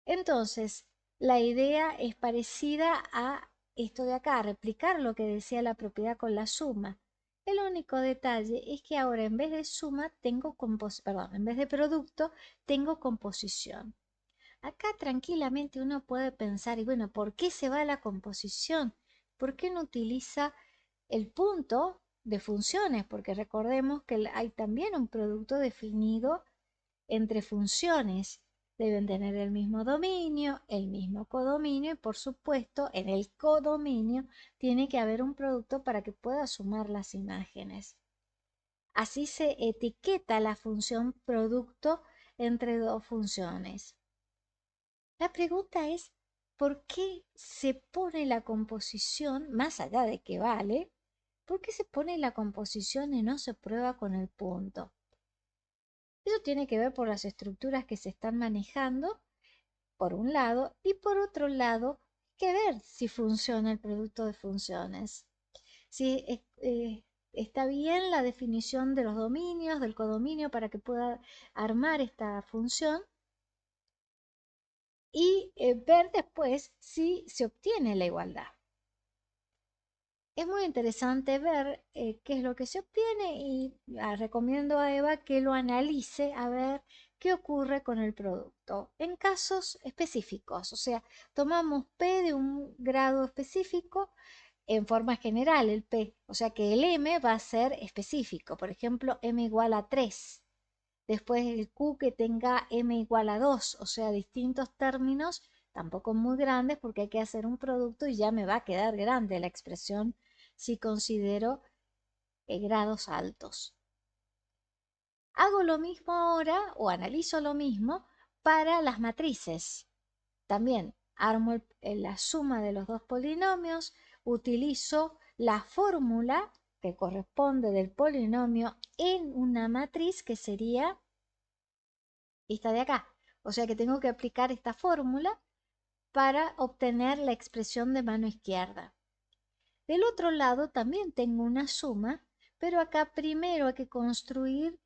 Entonces, la idea es parecida a esto de acá, replicar lo que decía la propiedad con la suma. El único detalle es que ahora en vez de suma tengo en vez de producto tengo composición. Acá tranquilamente uno puede pensar, y bueno, ¿por qué se va a la composición? ¿Por qué no utiliza el punto de funciones? Porque recordemos que hay también un producto definido entre funciones. Deben tener el mismo dominio, el mismo codominio y por supuesto en el codominio tiene que haber un producto para que pueda sumar las imágenes. Así se etiqueta la función producto entre dos funciones. La pregunta es, ¿por qué se pone la composición, más allá de que vale, por qué se pone la composición y no se prueba con el punto? Eso tiene que ver por las estructuras que se están manejando, por un lado, y por otro lado, hay que ver si funciona el producto de funciones. Si está bien la definición de los dominios, del codominio, para que pueda armar esta función, y ver después si se obtiene la igualdad. Es muy interesante ver qué es lo que se obtiene y recomiendo a Eva que lo analice a ver qué ocurre con el producto en casos específicos. O sea, tomamos P de un grado específico en forma general, el P. O sea que el M va a ser específico. Por ejemplo, M igual a 3. Después el Q que tenga M igual a 2. O sea, distintos términos, tampoco muy grandes porque hay que hacer un producto y ya me va a quedar grande la expresión si considero grados altos. Hago lo mismo ahora o analizo lo mismo para las matrices. También armo la suma de los dos polinomios, utilizo la fórmula que corresponde del polinomio en una matriz que sería esta de acá. O sea que tengo que aplicar esta fórmula para obtener la expresión de mano izquierda. Del otro lado también tengo una suma, pero acá primero hay que construir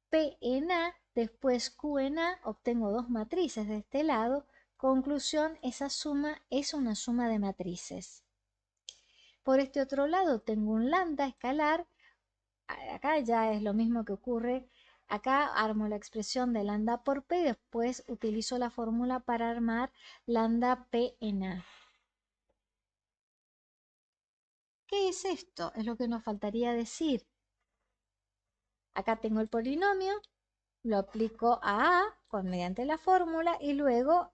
P en A, después Q en A, obtengo dos matrices de este lado. Conclusión, esa suma es una suma de matrices. Por este otro lado tengo un lambda escalar, Acá ya es lo mismo que ocurre. Acá armo la expresión de lambda por P y después utilizo la fórmula para armar lambda P en A. ¿Qué es esto? Es lo que nos faltaría decir. Acá tengo el polinomio, lo aplico a mediante la fórmula y luego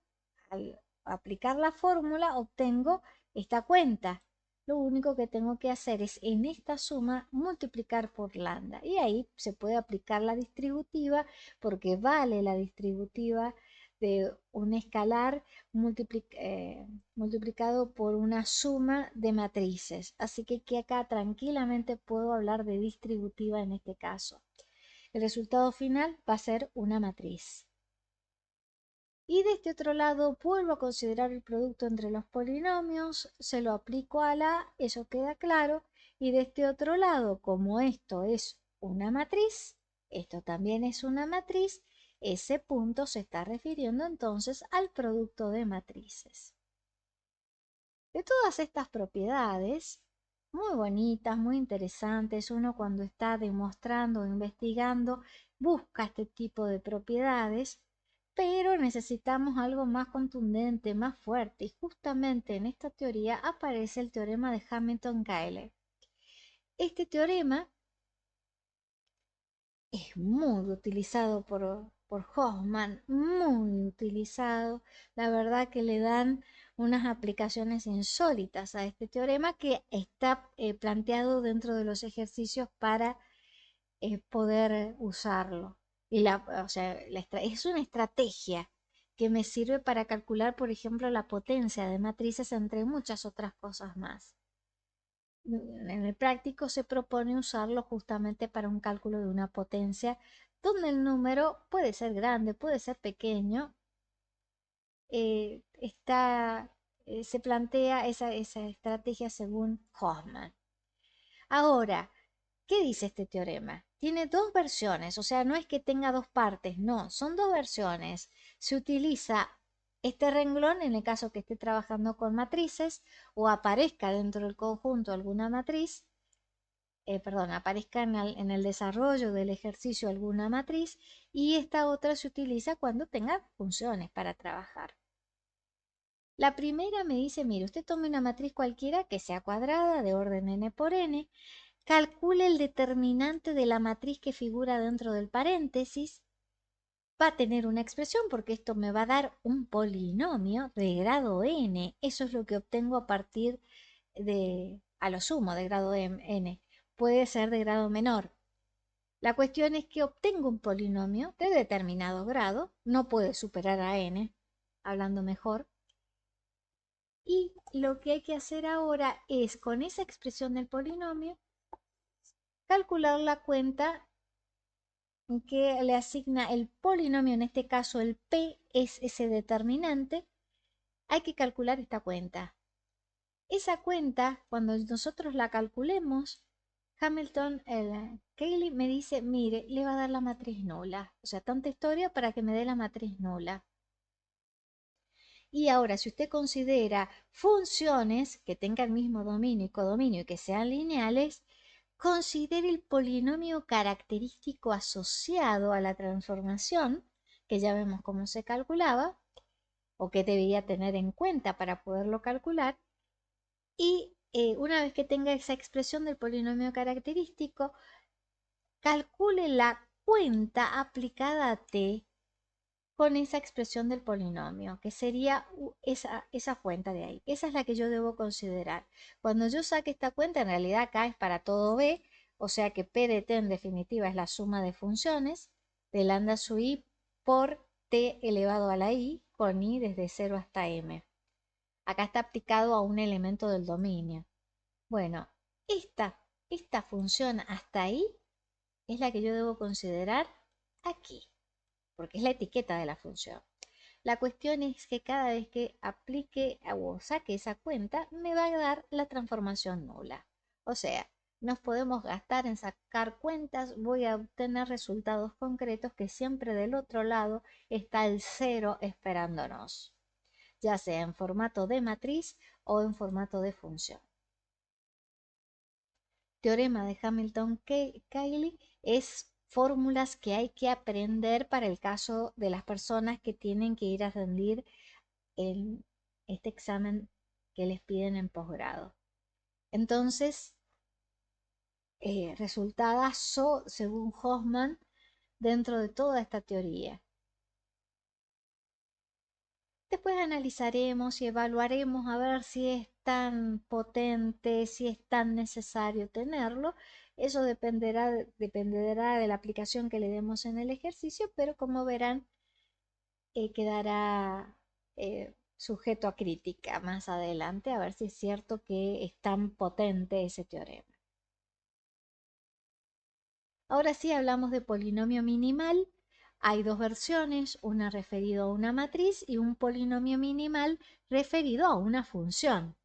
al aplicar la fórmula obtengo esta cuenta. Lo único que tengo que hacer es en esta suma multiplicar por lambda y ahí se puede aplicar la distributiva porque vale la distributiva de un escalar multiplicado por una suma de matrices. Así que acá tranquilamente puedo hablar de distributiva en este caso. El resultado final va a ser una matriz. Y de este otro lado vuelvo a considerar el producto entre los polinomios, se lo aplico a la, eso queda claro. Y de este otro lado, como esto es una matriz, esto también es una matriz, ese punto se está refiriendo entonces al producto de matrices. De todas estas propiedades, muy bonitas, muy interesantes, uno cuando está demostrando o investigando busca este tipo de propiedades, pero necesitamos algo más contundente, más fuerte, y justamente en esta teoría aparece el teorema de Hamilton-Cayley. Este teorema es muy utilizado por Hoffman, muy utilizado. La verdad que le dan unas aplicaciones insólitas a este teorema que está planteado dentro de los ejercicios para poder usarlo. O sea, es una estrategia que me sirve para calcular, por ejemplo, la potencia de matrices, entre muchas otras cosas más. En el práctico se propone usarlo justamente para un cálculo de una potencia donde el número puede ser grande, puede ser pequeño. eh, está, Se plantea esa estrategia según Hoffman. Ahora, ¿qué dice este teorema? Tiene dos versiones, o sea, no es que tenga dos partes, no, son dos versiones. Se utiliza este renglón en el caso que esté trabajando con matrices o aparezca dentro del conjunto alguna matriz, aparezca en el desarrollo del ejercicio alguna matriz, y esta otra se utiliza cuando tenga funciones para trabajar. La primera me dice, mire, usted tome una matriz cualquiera que sea cuadrada de orden n por n, calcule el determinante de la matriz que figura dentro del paréntesis, va a tener una expresión porque esto me va a dar un polinomio de grado n. Eso es lo que obtengo a partir a lo sumo, de grado n. Puede ser de grado menor. La cuestión es que obtengo un polinomio de determinado grado, no puede superar a n, hablando mejor. Y lo que hay que hacer ahora es, con esa expresión del polinomio, calcular la cuenta que le asigna el polinomio, en este caso el p es ese determinante. Hay que calcular esta cuenta. Esa cuenta, cuando nosotros la calculemos, Cayley me dice, mire, le va a dar la matriz nula. O sea, tanta historia para que me dé la matriz nula. Y ahora, si usted considera funciones que tengan el mismo dominio y codominio y que sean lineales, considere el polinomio característico asociado a la transformación, que ya vemos cómo se calculaba, o que debería tener en cuenta para poderlo calcular. Y una vez que tenga esa expresión del polinomio característico, calcule la cuenta aplicada a t con esa expresión del polinomio, que sería esa cuenta de ahí. Esa es la que yo debo considerar. Cuando yo saque esta cuenta, en realidad acá es para todo b, o sea que p de t en definitiva es la suma de funciones de lambda sub i por t elevado a la i, con i desde 0 hasta m. Acá está aplicado a un elemento del dominio. Bueno, esta función hasta ahí es la que yo debo considerar aquí, porque es la etiqueta de la función. La cuestión es que cada vez que aplique o saque esa cuenta, me va a dar la transformación nula. O sea, nos podemos gastar en sacar cuentas, voy a obtener resultados concretos que siempre del otro lado está el cero esperándonos, ya sea en formato de matriz o en formato de función. teorema de Hamilton-Cayley es fórmulas que hay que aprender para el caso de las personas que tienen que ir a rendir en este examen que les piden en posgrado. Entonces, resultadazo según Hoffman dentro de toda esta teoría. Después analizaremos y evaluaremos a ver si es tan potente, si es tan necesario tenerlo. Eso dependerá de la aplicación que le demos en el ejercicio, pero como verán, quedará sujeto a crítica más adelante, a ver si es cierto que es tan potente ese teorema. Ahora sí hablamos de polinomio minimal. Hay dos versiones, una referido a una matriz y un polinomio minimal referido a una función.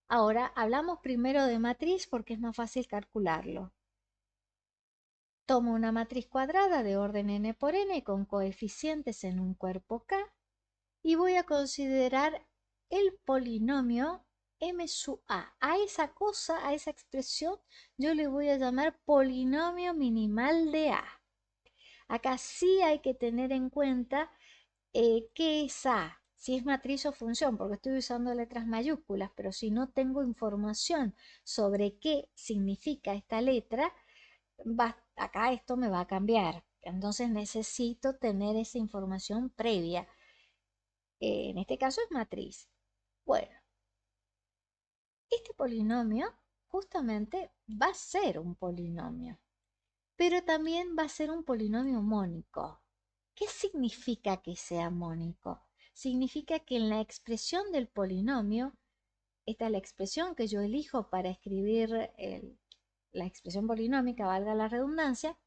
Ahora hablamos primero de matriz porque es más fácil calcularlo. Tomo una matriz cuadrada de orden n por n con coeficientes en un cuerpo k y voy a considerar el polinomio m sub a. A esa cosa, a esa expresión, yo le voy a llamar polinomio minimal de a. Acá sí hay que tener en cuenta qué es a, si es matriz o función, porque estoy usando letras mayúsculas, pero si no tengo información sobre qué significa esta letra, acá esto me va a cambiar. Entonces necesito tener esa información previa. En este caso es matriz. Bueno, este polinomio justamente va a ser un polinomio, pero también va a ser un polinomio mónico. ¿Qué significa que sea mónico? Significa que en la expresión del polinomio, esta es la expresión que yo elijo para escribir la expresión polinómica, valga la redundancia,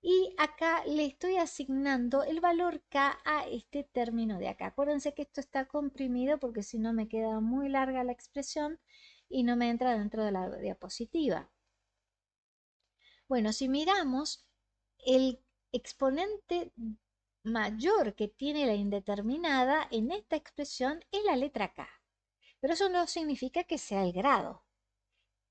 y acá le estoy asignando el valor k a este término de acá. Acuérdense que esto está comprimido porque si no me queda muy larga la expresión y no me entra dentro de la diapositiva. Bueno, si miramos, el exponente mayor que tiene la indeterminada en esta expresión es la letra k, pero eso no significa que sea el grado.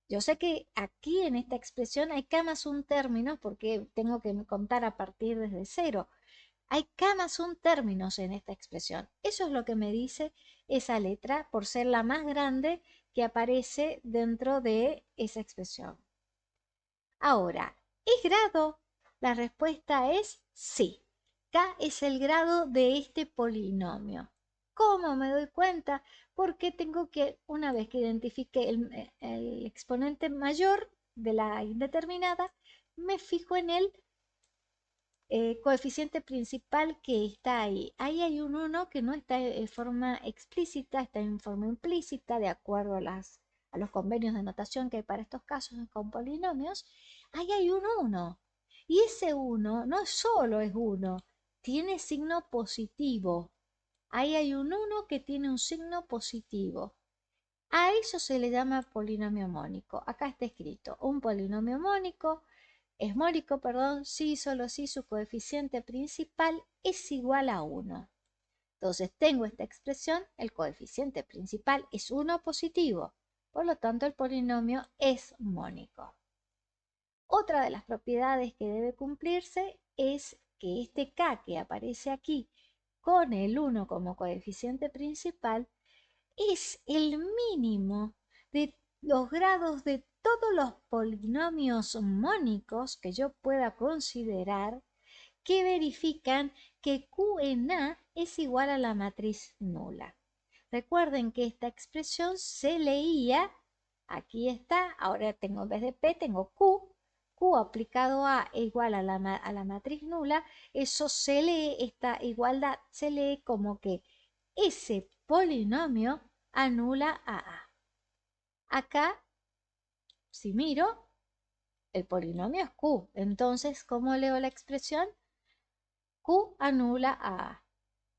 Yo sé que aquí en esta expresión hay k más un término porque tengo que contar a partir desde cero. Hay k más un términos en esta expresión. Eso es lo que me dice esa letra por ser la más grande que aparece dentro de esa expresión. Ahora, ¿es grado? La respuesta es sí. K es el grado de este polinomio. ¿Cómo me doy cuenta? Porque tengo que, una vez que identifique el exponente mayor de la indeterminada, me fijo en el coeficiente principal que está ahí. Ahí hay un 1 que no está en forma explícita, está en forma implícita, de acuerdo a los convenios de notación que hay para estos casos con polinomios. Ahí hay un 1. Y ese 1 no solo es 1, tiene signo positivo. Ahí hay un 1 que tiene un signo positivo. A eso se le llama polinomio mónico. Acá está escrito, un polinomio mónico es mónico, perdón, si solo si su coeficiente principal es igual a 1. Entonces tengo esta expresión, el coeficiente principal es 1 positivo, por lo tanto el polinomio es mónico. Otra de las propiedades que debe cumplirse es que este k que aparece aquí con el 1 como coeficiente principal es el mínimo de los grados de todos los polinomios mónicos que yo pueda considerar que verifican que Q en A es igual a la matriz nula. Recuerden que esta expresión se leía, aquí está, ahora tengo en vez de P, tengo Q, Q aplicado a igual a la matriz nula, eso se lee, esta igualdad se lee como que ese polinomio anula a A. Acá, si miro, el polinomio es Q. Entonces, ¿cómo leo la expresión? Q anula a A.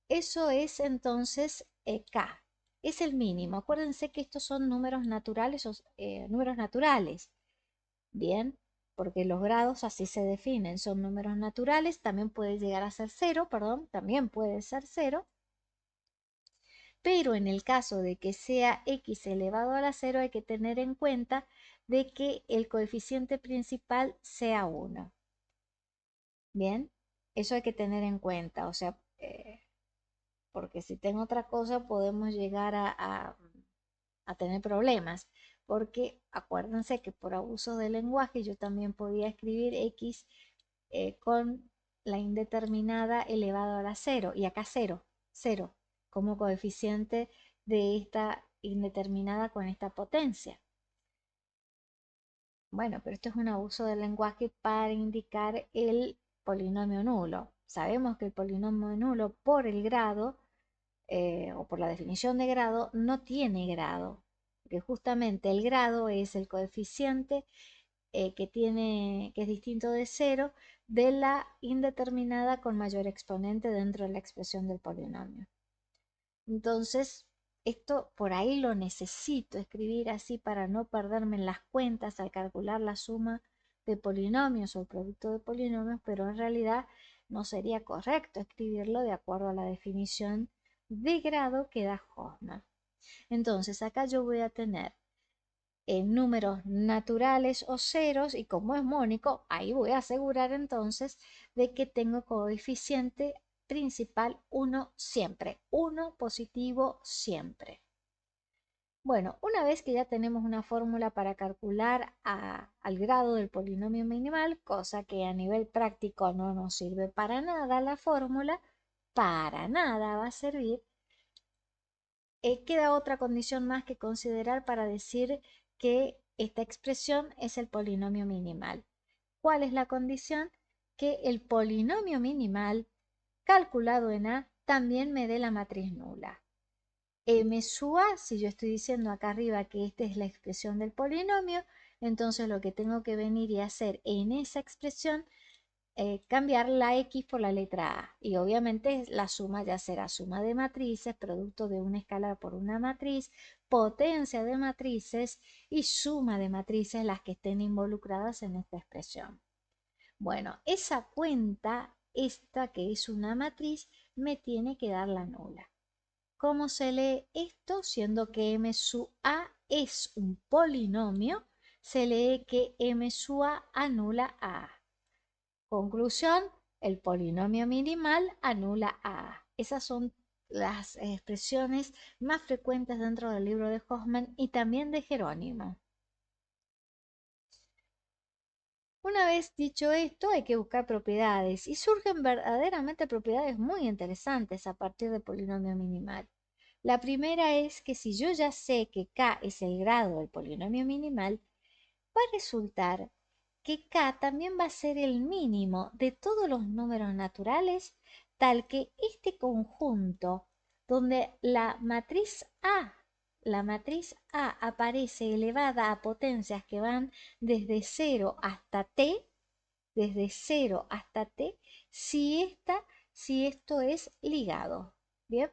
Eso es entonces K. Es el mínimo. Acuérdense que estos son números naturales, números naturales. Bien, porque los grados así se definen. Son números naturales. También puede llegar a ser cero, perdón. También puede ser cero. Pero en el caso de que sea x elevado a la 0 hay que tener en cuenta de que el coeficiente principal sea 1. Bien, eso hay que tener en cuenta, o sea, porque si tengo otra cosa podemos llegar a tener problemas, porque acuérdense que por abuso del lenguaje yo también podía escribir x con la indeterminada elevado a la 0, y acá 0, 0, como coeficiente de esta indeterminada con esta potencia. Bueno, pero esto es un abuso del lenguaje para indicar el polinomio nulo. Sabemos que el polinomio nulo por el grado o por la definición de grado no tiene grado, porque justamente el grado es el coeficiente que es distinto de 0 de la indeterminada con mayor exponente dentro de la expresión del polinomio. Entonces, esto por ahí lo necesito escribir así para no perderme en las cuentas al calcular la suma de polinomios o el producto de polinomios, pero en realidad no sería correcto escribirlo de acuerdo a la definición de grado que da Hoffman. Entonces, acá yo voy a tener en números naturales o ceros, y como es mónico, ahí voy a asegurar entonces de que tengo coeficiente principal 1 siempre, 1 positivo siempre. Bueno, una vez que ya tenemos una fórmula para calcular al grado del polinomio minimal, cosa que a nivel práctico no nos sirve para nada la fórmula, para nada va a servir, queda otra condición más que considerar para decir que esta expresión es el polinomio minimal. ¿Cuál es la condición? Que el polinomio minimal calculado en A también me dé la matriz nula. M sub A, si yo estoy diciendo acá arriba que esta es la expresión del polinomio, entonces lo que tengo que venir y hacer en esa expresión cambiar la X por la letra A. Y obviamente la suma ya será suma de matrices, producto de una escalar por una matriz, potencia de matrices y suma de matrices las que estén involucradas en esta expresión. Bueno, esa cuenta, esta que es una matriz, me tiene que dar la nula. ¿Cómo se lee esto? Siendo que M sub A es un polinomio, se lee que M sub A anula a A. Conclusión, el polinomio minimal anula a A. Esas son las expresiones más frecuentes dentro del libro de Hoffman y también de Jerónimo. Una vez dicho esto, hay que buscar propiedades y surgen verdaderamente propiedades muy interesantes a partir del polinomio minimal. La primera es que si yo ya sé que K es el grado del polinomio minimal, va a resultar que K también va a ser el mínimo de todos los números naturales, tal que este conjunto donde la matriz A aparece elevada a potencias que van desde 0 hasta t, desde 0 hasta t, si esto es ligado. Bien,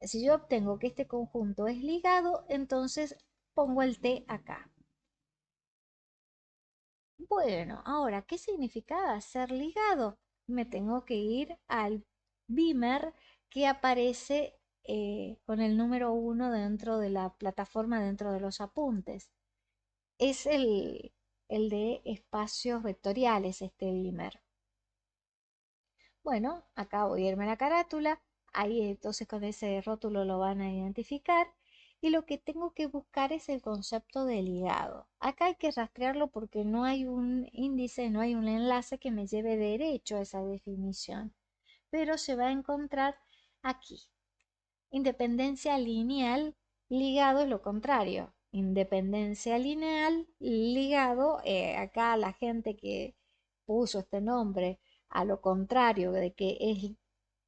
si yo obtengo que este conjunto es ligado, entonces pongo el t acá. Bueno, ahora, ¿qué significaba ser ligado? Me tengo que ir al Beamer que aparece con el número 1 dentro de la plataforma, dentro de los apuntes. Es el de espacios vectoriales, este Beamer. Bueno, acá voy a irme a la carátula, ahí entonces con ese rótulo lo van a identificar y lo que tengo que buscar es el concepto de ligado. Acá hay que rastrearlo porque no hay un índice, no hay un enlace que me lleve derecho a esa definición, pero se va a encontrar aquí. Independencia lineal ligado es lo contrario. Independencia lineal ligado, acá la gente que puso este nombre a lo contrario de que es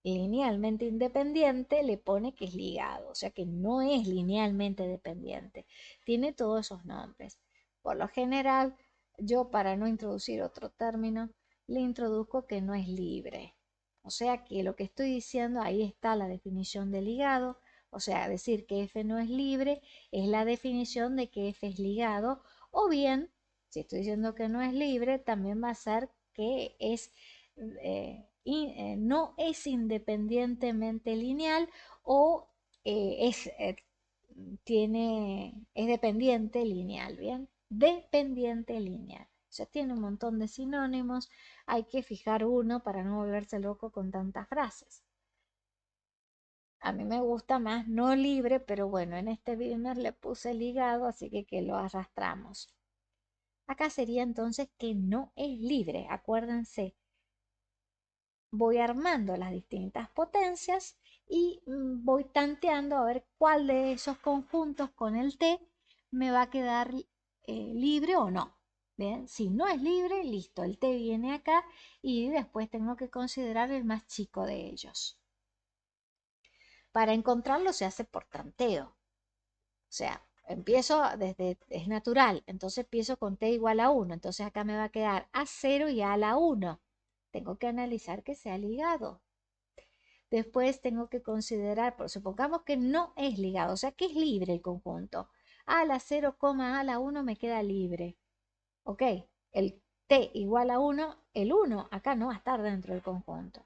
linealmente independiente, le pone que es ligado, o sea que no es linealmente dependiente. Tiene todos esos nombres. Por lo general, yo para no introducir otro término, le introduzco que no es libre. O sea que lo que estoy diciendo, ahí está la definición de ligado, o sea, decir que F no es libre es la definición de que F es ligado, o bien, si estoy diciendo que no es libre, también va a ser que es no es independientemente lineal o es dependiente lineal, ¿bien? dependiente lineal. Ya tiene un montón de sinónimos, hay que fijar uno para no volverse loco con tantas frases. A mí me gusta más no libre, pero bueno, en este beamer le puse ligado, así que lo arrastramos. Acá sería entonces que no es libre, acuérdense. Voy armando las distintas potencias y voy tanteando a ver cuál de esos conjuntos con el T me va a quedar libre o no. Bien, si no es libre, listo, el T viene acá y después tengo que considerar el más chico de ellos. Para encontrarlo se hace por tanteo. O sea, empiezo desde, es natural, entonces empiezo con T igual a 1, entonces acá me va a quedar A 0 y A a la 1. Tengo que analizar que sea ligado. Después tengo que considerar, supongamos que no es ligado, o sea que es libre el conjunto. A la 0, A la 1 me queda libre. Ok, el T igual a 1, el 1 acá no va a estar dentro del conjunto.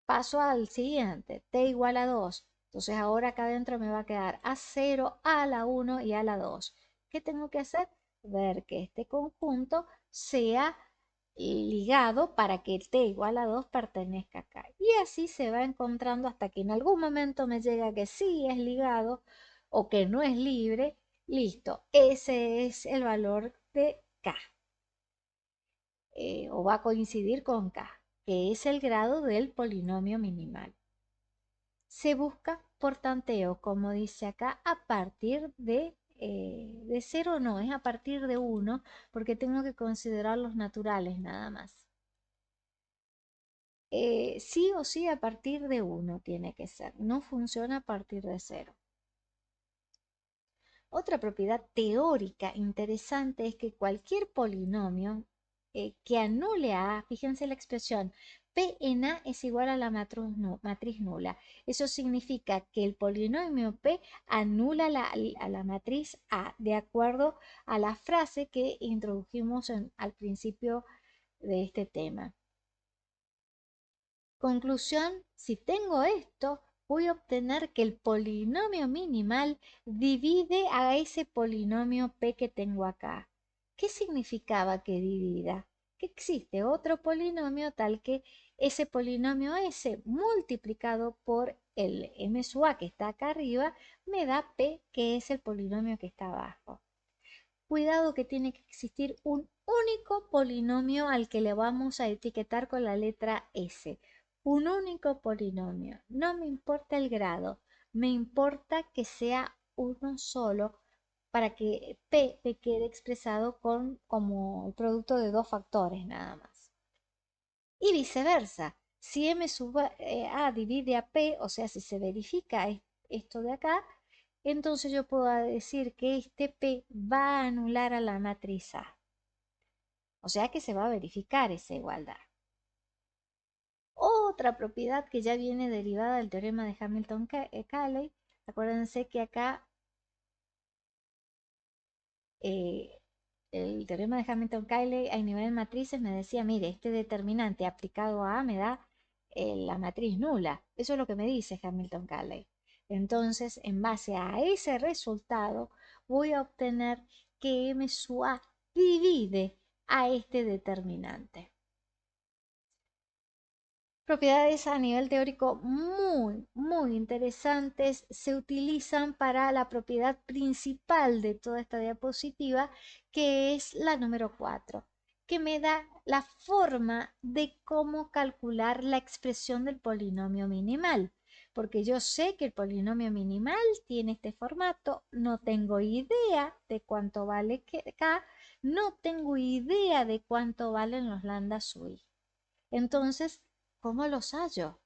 Paso al siguiente, T igual a 2. Entonces ahora acá adentro me va a quedar A0, A la 1 y A la 2. ¿Qué tengo que hacer? Ver que este conjunto sea ligado para que el T igual a 2 pertenezca acá. Y así se va encontrando hasta que en algún momento me llega que sí es ligado o que no es libre. Listo, ese es el valor de K. O va a coincidir con K, que es el grado del polinomio minimal. Se busca por tanteo, como dice acá, a partir de 0 no, es a partir de 1, porque tengo que considerar los naturales nada más. Sí o sí a partir de 1 tiene que ser, no funciona a partir de 0. Otra propiedad teórica interesante es que cualquier polinomio que anule a A, fíjense la expresión, P en A es igual a la matriz nula. Eso significa que el polinomio P anula a la matriz A, de acuerdo a la frase que introdujimos al principio de este tema. Conclusión, si tengo esto, voy a obtener que el polinomio minimal divide a ese polinomio P que tengo acá. ¿Qué significaba que divida? Que existe otro polinomio tal que ese polinomio S multiplicado por el M sub A que está acá arriba me da P que es el polinomio que está abajo. Cuidado que tiene que existir un único polinomio al que le vamos a etiquetar con la letra S. Un único polinomio. No me importa el grado, me importa que sea uno solo para que P me quede expresado como el producto de dos factores nada más. Y viceversa. Si M sub A divide a P, o sea, si se verifica esto de acá, entonces yo puedo decir que este P va a anular a la matriz A. O sea que se va a verificar esa igualdad. Otra propiedad que ya viene derivada del teorema de Hamilton-Cayley, acuérdense que acá eh, el teorema de Hamilton-Cayley a nivel de matrices me decía, mire, este determinante aplicado a A me da la matriz nula. Eso es lo que me dice Hamilton-Cayley. Entonces, en base a ese resultado, voy a obtener que M sub A divide a este determinante. Propiedades a nivel teórico muy interesantes se utilizan para la propiedad principal de toda esta diapositiva, que es la número 4, que me da la forma de cómo calcular la expresión del polinomio minimal. Porque yo sé que el polinomio minimal tiene este formato, no tengo idea de cuánto vale K, no tengo idea de cuánto valen los lambda sui. Entonces, ¿cómo los hallo?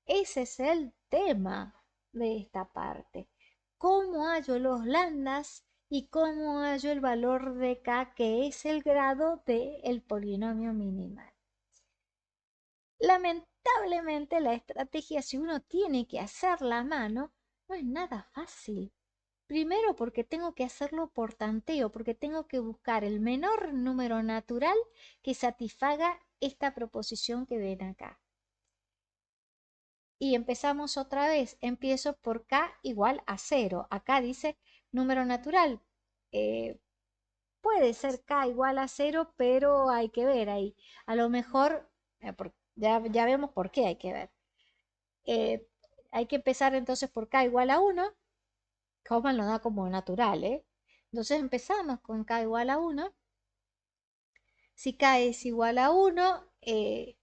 Ese es el tema de esta parte. ¿Cómo hallo los lambdas y cómo hallo el valor de K, que es el grado del polinomio minimal? Lamentablemente, la estrategia, si uno tiene que hacerla a mano, no es nada fácil. Primero porque tengo que hacerlo por tanteo, porque tengo que buscar el menor número natural que satisfaga esta proposición que ven acá. Y empezamos otra vez. Empiezo por K igual a 0. Acá dice número natural. puede ser K igual a 0, pero hay que ver ahí. A lo mejor, ya vemos por qué hay que ver. Hay que empezar entonces por K igual a 1. Kaufman lo da como natural, ¿eh? Entonces empezamos con K igual a 1. Si K es igual a 1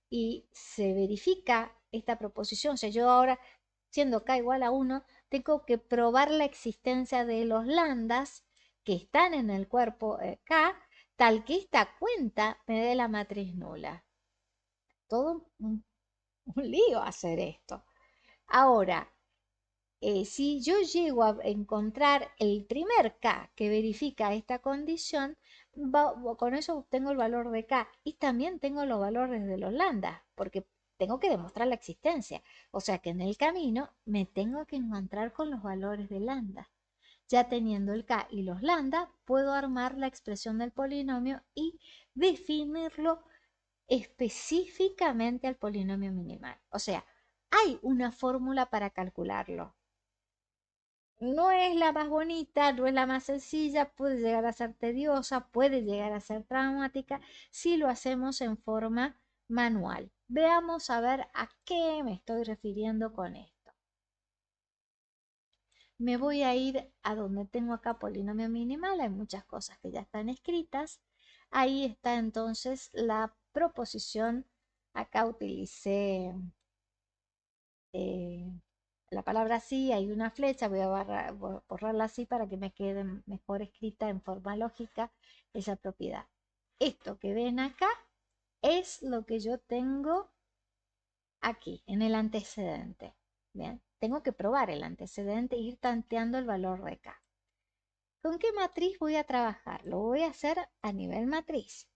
y se verifica esta proposición, o sea, yo ahora, siendo K igual a 1, tengo que probar la existencia de los lambdas que están en el cuerpo K, tal que esta cuenta me dé la matriz nula. Todo un lío hacer esto. Ahora, si yo llego a encontrar el primer K que verifica esta condición, con eso obtengo el valor de K y también tengo los valores de los lambda, porque tengo que demostrar la existencia. O sea que en el camino me tengo que encontrar con los valores de lambda. Ya teniendo el K y los lambda, puedo armar la expresión del polinomio y definirlo específicamente al polinomio minimal. O sea, hay una fórmula para calcularlo. No es la más bonita, no es la más sencilla, puede llegar a ser tediosa, puede llegar a ser traumática si lo hacemos en forma manual. Veamos a ver a qué me estoy refiriendo con esto. Me voy a ir a donde tengo acá polinomio minimal, hay muchas cosas que ya están escritas. Ahí está entonces la proposición. Acá utilicé eh, la palabra sí, hay una flecha, voy a borrarla así para que me quede mejor escrita en forma lógica esa propiedad. Esto que ven acá es lo que yo tengo aquí, en el antecedente. Bien, tengo que probar el antecedente e ir tanteando el valor de K. ¿Con qué matriz voy a trabajar? Lo voy a hacer a nivel matriz.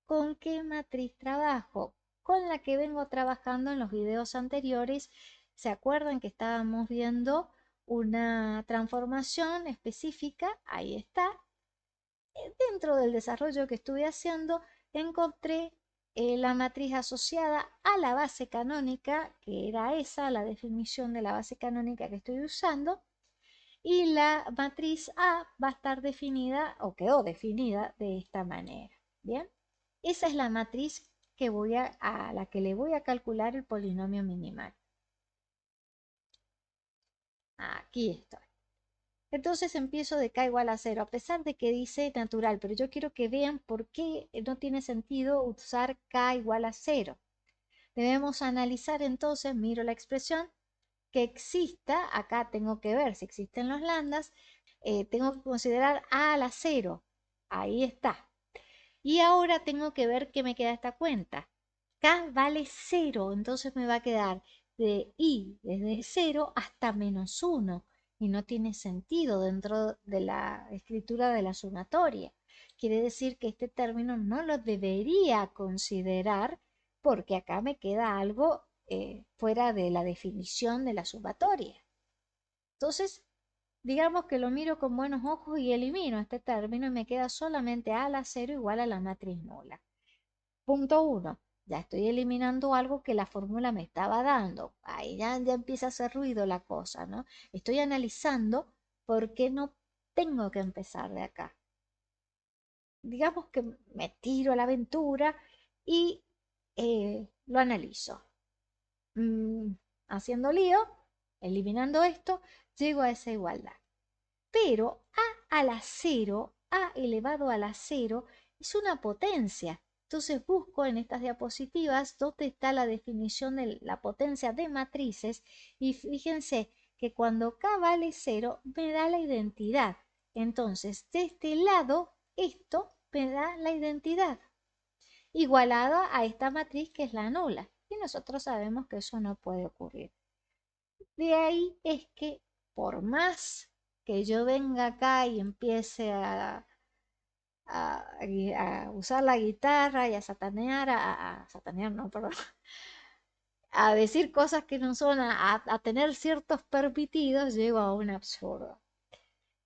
¿Con qué matriz trabajo? Con la que vengo trabajando en los videos anteriores. ¿Se acuerdan que estábamos viendo una transformación específica? Ahí está. Dentro del desarrollo que estuve haciendo, encontré la matriz asociada a la base canónica, que era esa, la definición de la base canónica que estoy usando, y la matriz A va a estar definida o quedó definida de esta manera. Bien, esa es la matriz que a la que le voy a calcular el polinomio minimal. Aquí estoy. Entonces empiezo de K igual a 0, a pesar de que dice natural, pero yo quiero que vean por qué no tiene sentido usar K igual a 0. Debemos analizar entonces, miro la expresión, que exista, acá tengo que ver si existen los lambdas, tengo que considerar A a la 0, ahí está. Y ahora tengo que ver qué me queda esta cuenta. K vale 0, entonces me va a quedar de I desde 0 hasta -1 y no tiene sentido dentro de la escritura de la sumatoria. Quiere decir que este término no lo debería considerar porque acá me queda algo fuera de la definición de la sumatoria. Entonces, digamos que lo miro con buenos ojos y elimino este término y me queda solamente A a la 0 igual a la matriz nula. Punto 1. Ya estoy eliminando algo que la fórmula me estaba dando. Ahí ya empieza a hacer ruido la cosa, ¿no? Estoy analizando por qué no tengo que empezar de acá. Digamos que me tiro a la aventura y lo analizo. Haciendo lío, eliminando esto, llego a esa igualdad. Pero A a la 0, A elevado a la 0, es una potencia. Entonces busco en estas diapositivas dónde está la definición de la potencia de matrices y fíjense que cuando K vale 0 me da la identidad. Entonces, de este lado, esto me da la identidad igualada a esta matriz que es la nula. Y nosotros sabemos que eso no puede ocurrir. De ahí es que por más que yo venga acá y empiece a usar la guitarra y a satanear, satanear, no, perdón, a decir cosas que no son, a tener ciertos permitidos, llego a un absurdo.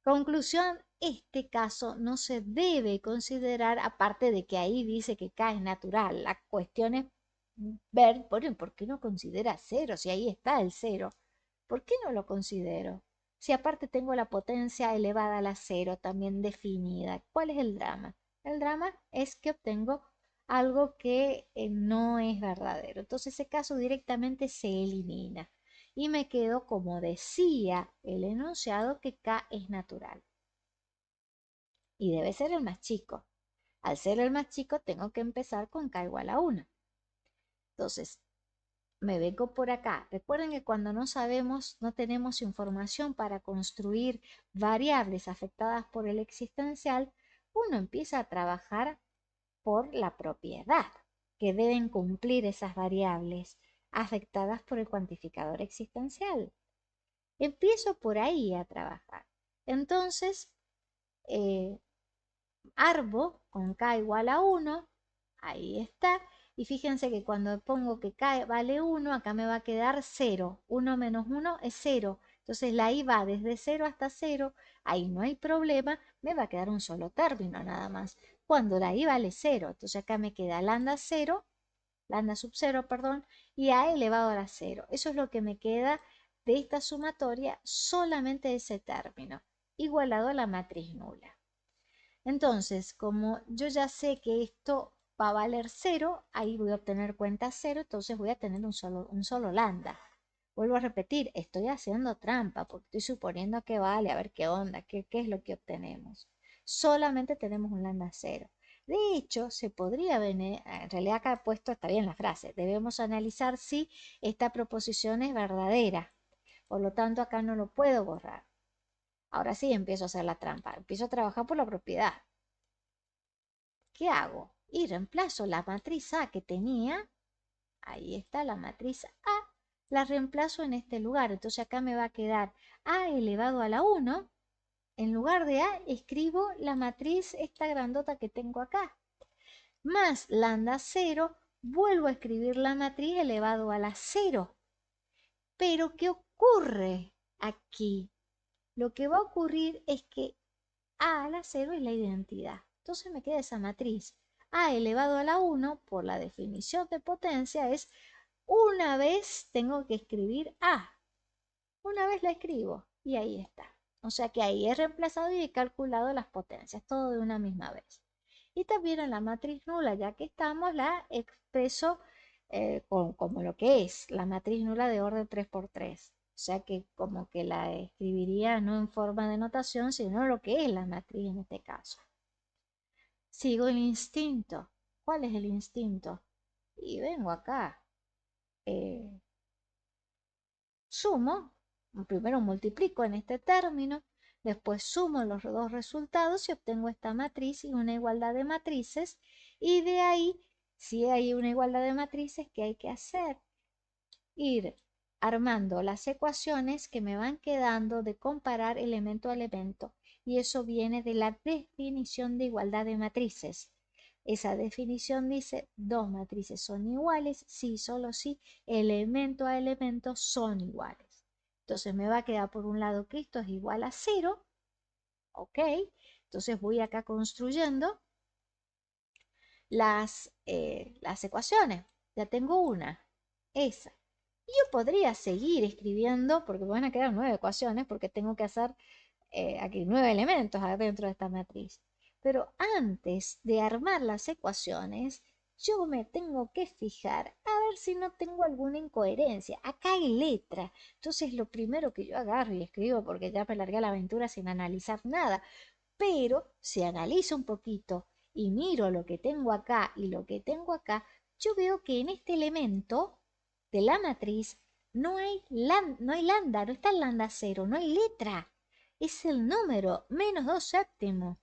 Conclusión, este caso no se debe considerar, aparte de que ahí dice que K es natural. La cuestión es ver, ¿por qué no considera 0? Si ahí está el 0. ¿Por qué no lo considero? Si aparte tengo la potencia elevada a la cero también definida, ¿cuál es el drama? El drama es que obtengo algo que no es verdadero. Entonces ese caso directamente se elimina y me quedo como decía el enunciado que K es natural y debe ser el más chico. Al ser el más chico tengo que empezar con K igual a 1. Entonces me vengo por acá. Recuerden que cuando no sabemos, no tenemos información para construir variables afectadas por el existencial, uno empieza a trabajar por la propiedad que deben cumplir esas variables afectadas por el cuantificador existencial. Empiezo por ahí a trabajar. Entonces, eh, arbo con K igual a 1, ahí está. Y fíjense que cuando pongo que K vale 1, acá me va a quedar 0. 1 menos 1 es 0. Entonces la I va desde 0 hasta 0. Ahí no hay problema. Me va a quedar un solo término nada más. Cuando la I vale 0. Entonces acá me queda lambda 0, lambda sub 0, perdón, y A elevado a la 0. Eso es lo que me queda de esta sumatoria, solamente ese término, igualado a la matriz nula. Entonces, como yo ya sé que esto va a valer 0, ahí voy a obtener cuenta 0, entonces voy a tener un solo lambda. Vuelvo a repetir, estoy haciendo trampa porque estoy suponiendo que vale, a ver qué onda, qué es lo que obtenemos. Solamente tenemos un lambda 0. De hecho, se podría venir, en realidad acá he puesto, está bien la frase, debemos analizar si esta proposición es verdadera. Por lo tanto, acá no lo puedo borrar. Ahora sí empiezo a hacer la trampa, empiezo a trabajar por la propiedad. ¿Qué hago? Y reemplazo la matriz A que tenía, ahí está la matriz A, la reemplazo en este lugar. Entonces acá me va a quedar A elevado a la 1. En lugar de A escribo la matriz esta grandota que tengo acá. Más lambda 0, vuelvo a escribir la matriz elevado a la 0. Pero ¿qué ocurre aquí? Lo que va a ocurrir es que A a la 0 es la identidad. Entonces me queda esa matriz. A elevado a la 1, por la definición de potencia, es una vez tengo que escribir A. Una vez la escribo y ahí está. O sea que ahí he reemplazado y he calculado las potencias, todo de una misma vez. Y también en la matriz nula, ya que estamos, la expreso como lo que es la matriz nula de orden 3×3. O sea que como que la escribiría no en forma de notación, sino lo que es la matriz en este caso. Sigo el instinto. ¿Cuál es el instinto? Y vengo acá. eh, Sumo, primero multiplico en este término, después sumo los dos resultados y obtengo esta matriz y una igualdad de matrices. Y de ahí, si hay una igualdad de matrices, ¿qué hay que hacer? Ir armando las ecuaciones que me van quedando de comparar elemento a elemento. Y eso viene de la definición de igualdad de matrices. Esa definición dice, dos matrices son iguales si, solo si, elemento a elemento son iguales. Entonces me va a quedar por un lado que esto es igual a 0, ¿ok? Entonces voy acá construyendo las ecuaciones. Ya tengo una, esa. Y yo podría seguir escribiendo, porque me van a quedar 9 ecuaciones, porque tengo que hacer aquí 9 elementos dentro de esta matriz. Pero antes de armar las ecuaciones, yo me tengo que fijar a ver si no tengo alguna incoherencia. Acá hay letra. Entonces lo primero que yo agarro y escribo, porque ya me largué a la aventura sin analizar nada, pero si analizo un poquito y miro lo que tengo acá y lo que tengo acá, yo veo que en este elemento de la matriz no hay lambda, no está el lambda 0, no hay letra. Es el número menos 2 séptimos.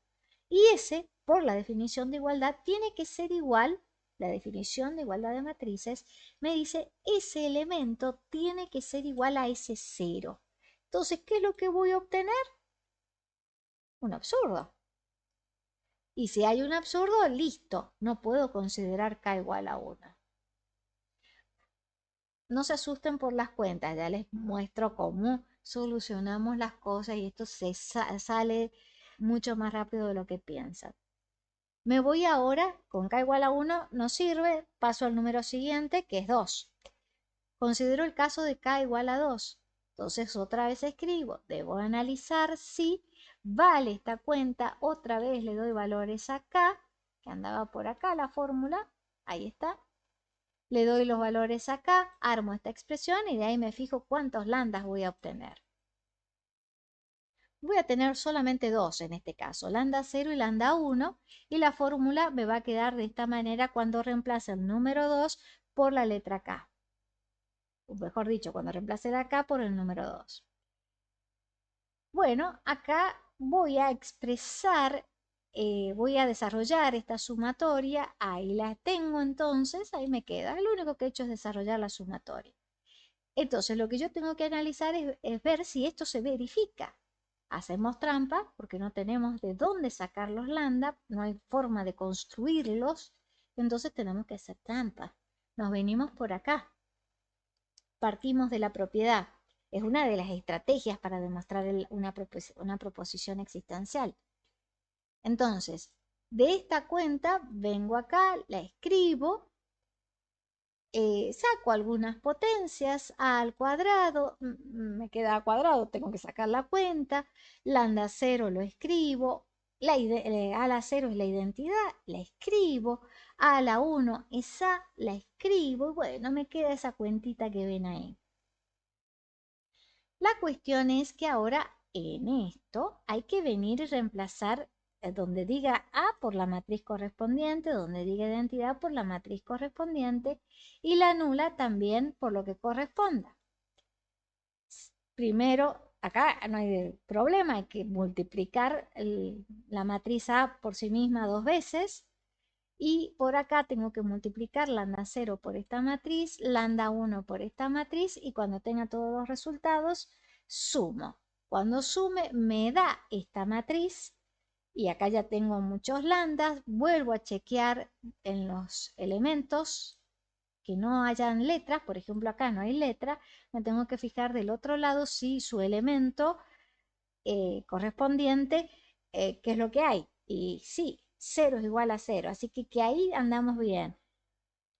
Y ese, por la definición de igualdad, tiene que ser igual, la definición de igualdad de matrices, me dice ese elemento tiene que ser igual a ese 0. Entonces, ¿qué es lo que voy a obtener? Un absurdo. Y si hay un absurdo, listo, no puedo considerar K igual a 1. No se asusten por las cuentas, ya les muestro cómo solucionamos las cosas y esto sale mucho más rápido de lo que piensan. Me voy ahora, con K igual a 1 no sirve, paso al número siguiente que es 2. Considero el caso de K igual a 2. Entonces otra vez escribo, debo analizar si vale esta cuenta, otra vez le doy valores acá, que andaba por acá la fórmula, ahí está. Le doy los valores acá, armo esta expresión y de ahí me fijo cuántos lambdas voy a obtener. Voy a tener solamente dos en este caso, lambda 0 y lambda 1, y la fórmula me va a quedar de esta manera cuando reemplace el número 2 por la letra K. O mejor dicho, cuando reemplace la K por el número 2. Bueno, acá voy a expresar, voy a desarrollar esta sumatoria, ahí la tengo entonces, ahí me queda. Lo único que he hecho es desarrollar la sumatoria. Entonces, lo que yo tengo que analizar es ver si esto se verifica. Hacemos trampa porque no tenemos de dónde sacar los lambda, no hay forma de construirlos, entonces tenemos que hacer trampa. Nos venimos por acá. Partimos de la propiedad. Es una de las estrategias para demostrar una proposición existencial. Entonces, de esta cuenta vengo acá, la escribo, saco algunas potencias, a al cuadrado, me queda a cuadrado, tengo que sacar la cuenta, lambda 0 lo escribo, a la 0 es la identidad, la escribo, a la 1 es a, la escribo, y bueno, me queda esa cuentita que ven ahí. La cuestión es que ahora en esto hay que venir y reemplazar donde diga A por la matriz correspondiente, donde diga identidad por la matriz correspondiente y la nula también por lo que corresponda. Primero, acá no hay problema, hay que multiplicar la matriz A por sí misma dos veces. Y por acá tengo que multiplicar lambda 0 por esta matriz, lambda 1 por esta matriz y cuando tenga todos los resultados, sumo. Cuando sume, me da esta matriz y acá ya tengo muchos lambdas. Vuelvo a chequear en los elementos que no hayan letras. Por ejemplo, acá no hay letra. Me tengo que fijar del otro lado si su elemento correspondiente, qué es lo que hay. Y sí, 0 es igual a 0, así que ahí andamos bien.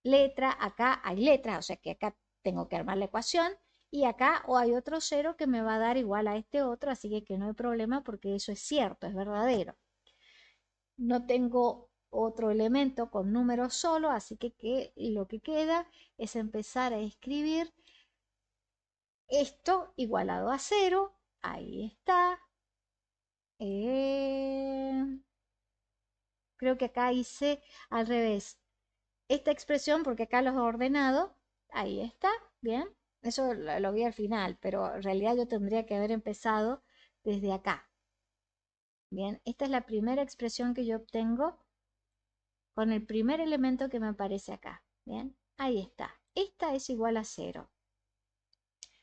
Letra, acá hay letra, o sea que acá tengo que armar la ecuación y acá o hay otro 0 que me va a dar igual a este otro, así que no hay problema porque eso es cierto, es verdadero. No tengo otro elemento con números solo, así que lo que queda es empezar a escribir esto igualado a 0, ahí está. Creo que acá hice al revés. Esta expresión, porque acá los he ordenado, ahí está, bien. Eso lo vi al final, pero en realidad yo tendría que haber empezado desde acá. Bien, esta es la primera expresión que yo obtengo con el primer elemento que me aparece acá. Bien, ahí está. Esta es igual a 0.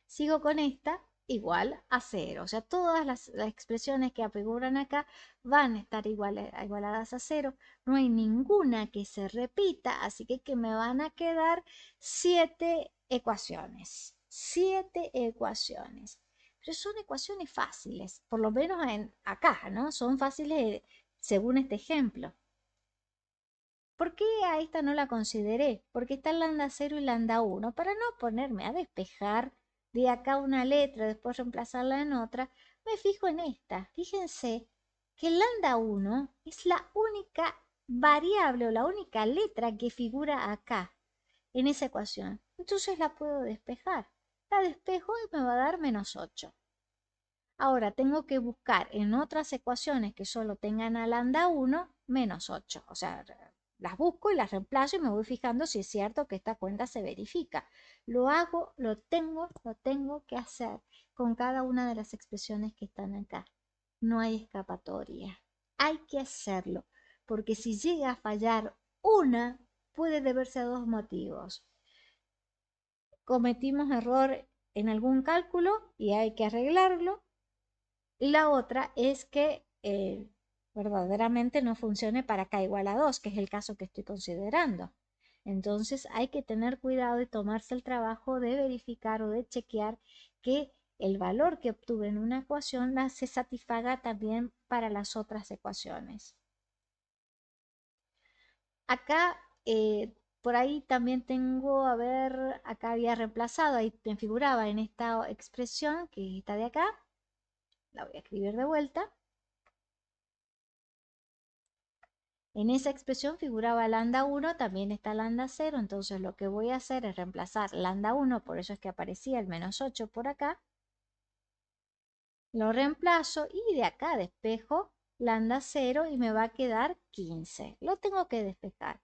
Sigo con esta igual a 0. O sea, todas las expresiones que figuran acá van a estar igualadas a 0. No hay ninguna que se repita, así que me van a quedar 7 ecuaciones. 7 ecuaciones. Pero son ecuaciones fáciles, por lo menos acá, ¿no? Son fáciles según este ejemplo. ¿Por qué a esta no la consideré? Porque está lambda 0 y lambda 1. Para no ponerme a despejar de acá una letra, después reemplazarla en otra, me fijo en esta. Fíjense que el lambda 1 es la única variable o la única letra que figura acá, en esa ecuación. Entonces la puedo despejar. La despejo y me va a dar menos 8. Ahora tengo que buscar en otras ecuaciones que solo tengan a lambda 1 menos 8. O sea, las busco y las reemplazo y me voy fijando si es cierto que esta cuenta se verifica. Lo hago, lo tengo que hacer con cada una de las expresiones que están acá. No hay escapatoria. Hay que hacerlo, porque si llega a fallar una, puede deberse a dos motivos. Cometimos error en algún cálculo y hay que arreglarlo. La otra es que verdaderamente no funcione para k igual a 2, que es el caso que estoy considerando. Entonces hay que tener cuidado y tomarse el trabajo de verificar o de chequear que el valor que obtuve en una ecuación se satisfaga también para las otras ecuaciones. Acá por ahí también tengo, a ver, acá había reemplazado, ahí me figuraba en esta expresión, que está de acá, la voy a escribir de vuelta. En esa expresión figuraba lambda 1, también está lambda 0, entonces lo que voy a hacer es reemplazar lambda 1, por eso es que aparecía el menos 8 por acá. Lo reemplazo y de acá despejo lambda 0 y me va a quedar 15. Lo tengo que despejar.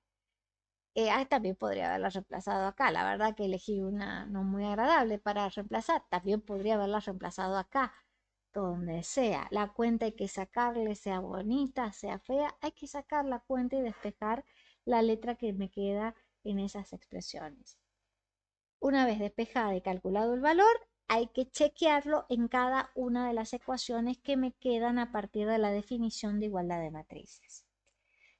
También podría haberla reemplazado acá. La verdad que elegí una no muy agradable para reemplazar. También podría haberla reemplazado acá, donde sea. La cuenta hay que sacarle, sea bonita, sea fea. Hay que sacar la cuenta y despejar la letra que me queda en esas expresiones. Una vez despejada y calculado el valor, hay que chequearlo en cada una de las ecuaciones que me quedan a partir de la definición de igualdad de matrices.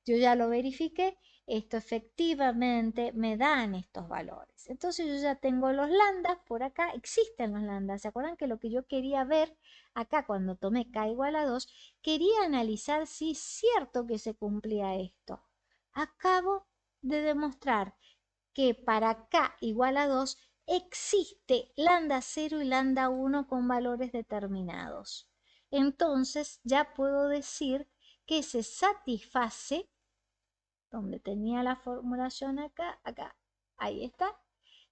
Yo ya lo verifiqué, esto efectivamente me dan estos valores. Entonces yo ya tengo los lambdas, por acá existen los lambdas. ¿Se acuerdan que lo que yo quería ver acá cuando tomé k igual a 2, quería analizar si es cierto que se cumplía esto? Acabo de demostrar que para k igual a 2 existe lambda 0 y lambda 1 con valores determinados. Entonces ya puedo decir que se satisface, donde tenía la formulación acá, ahí está,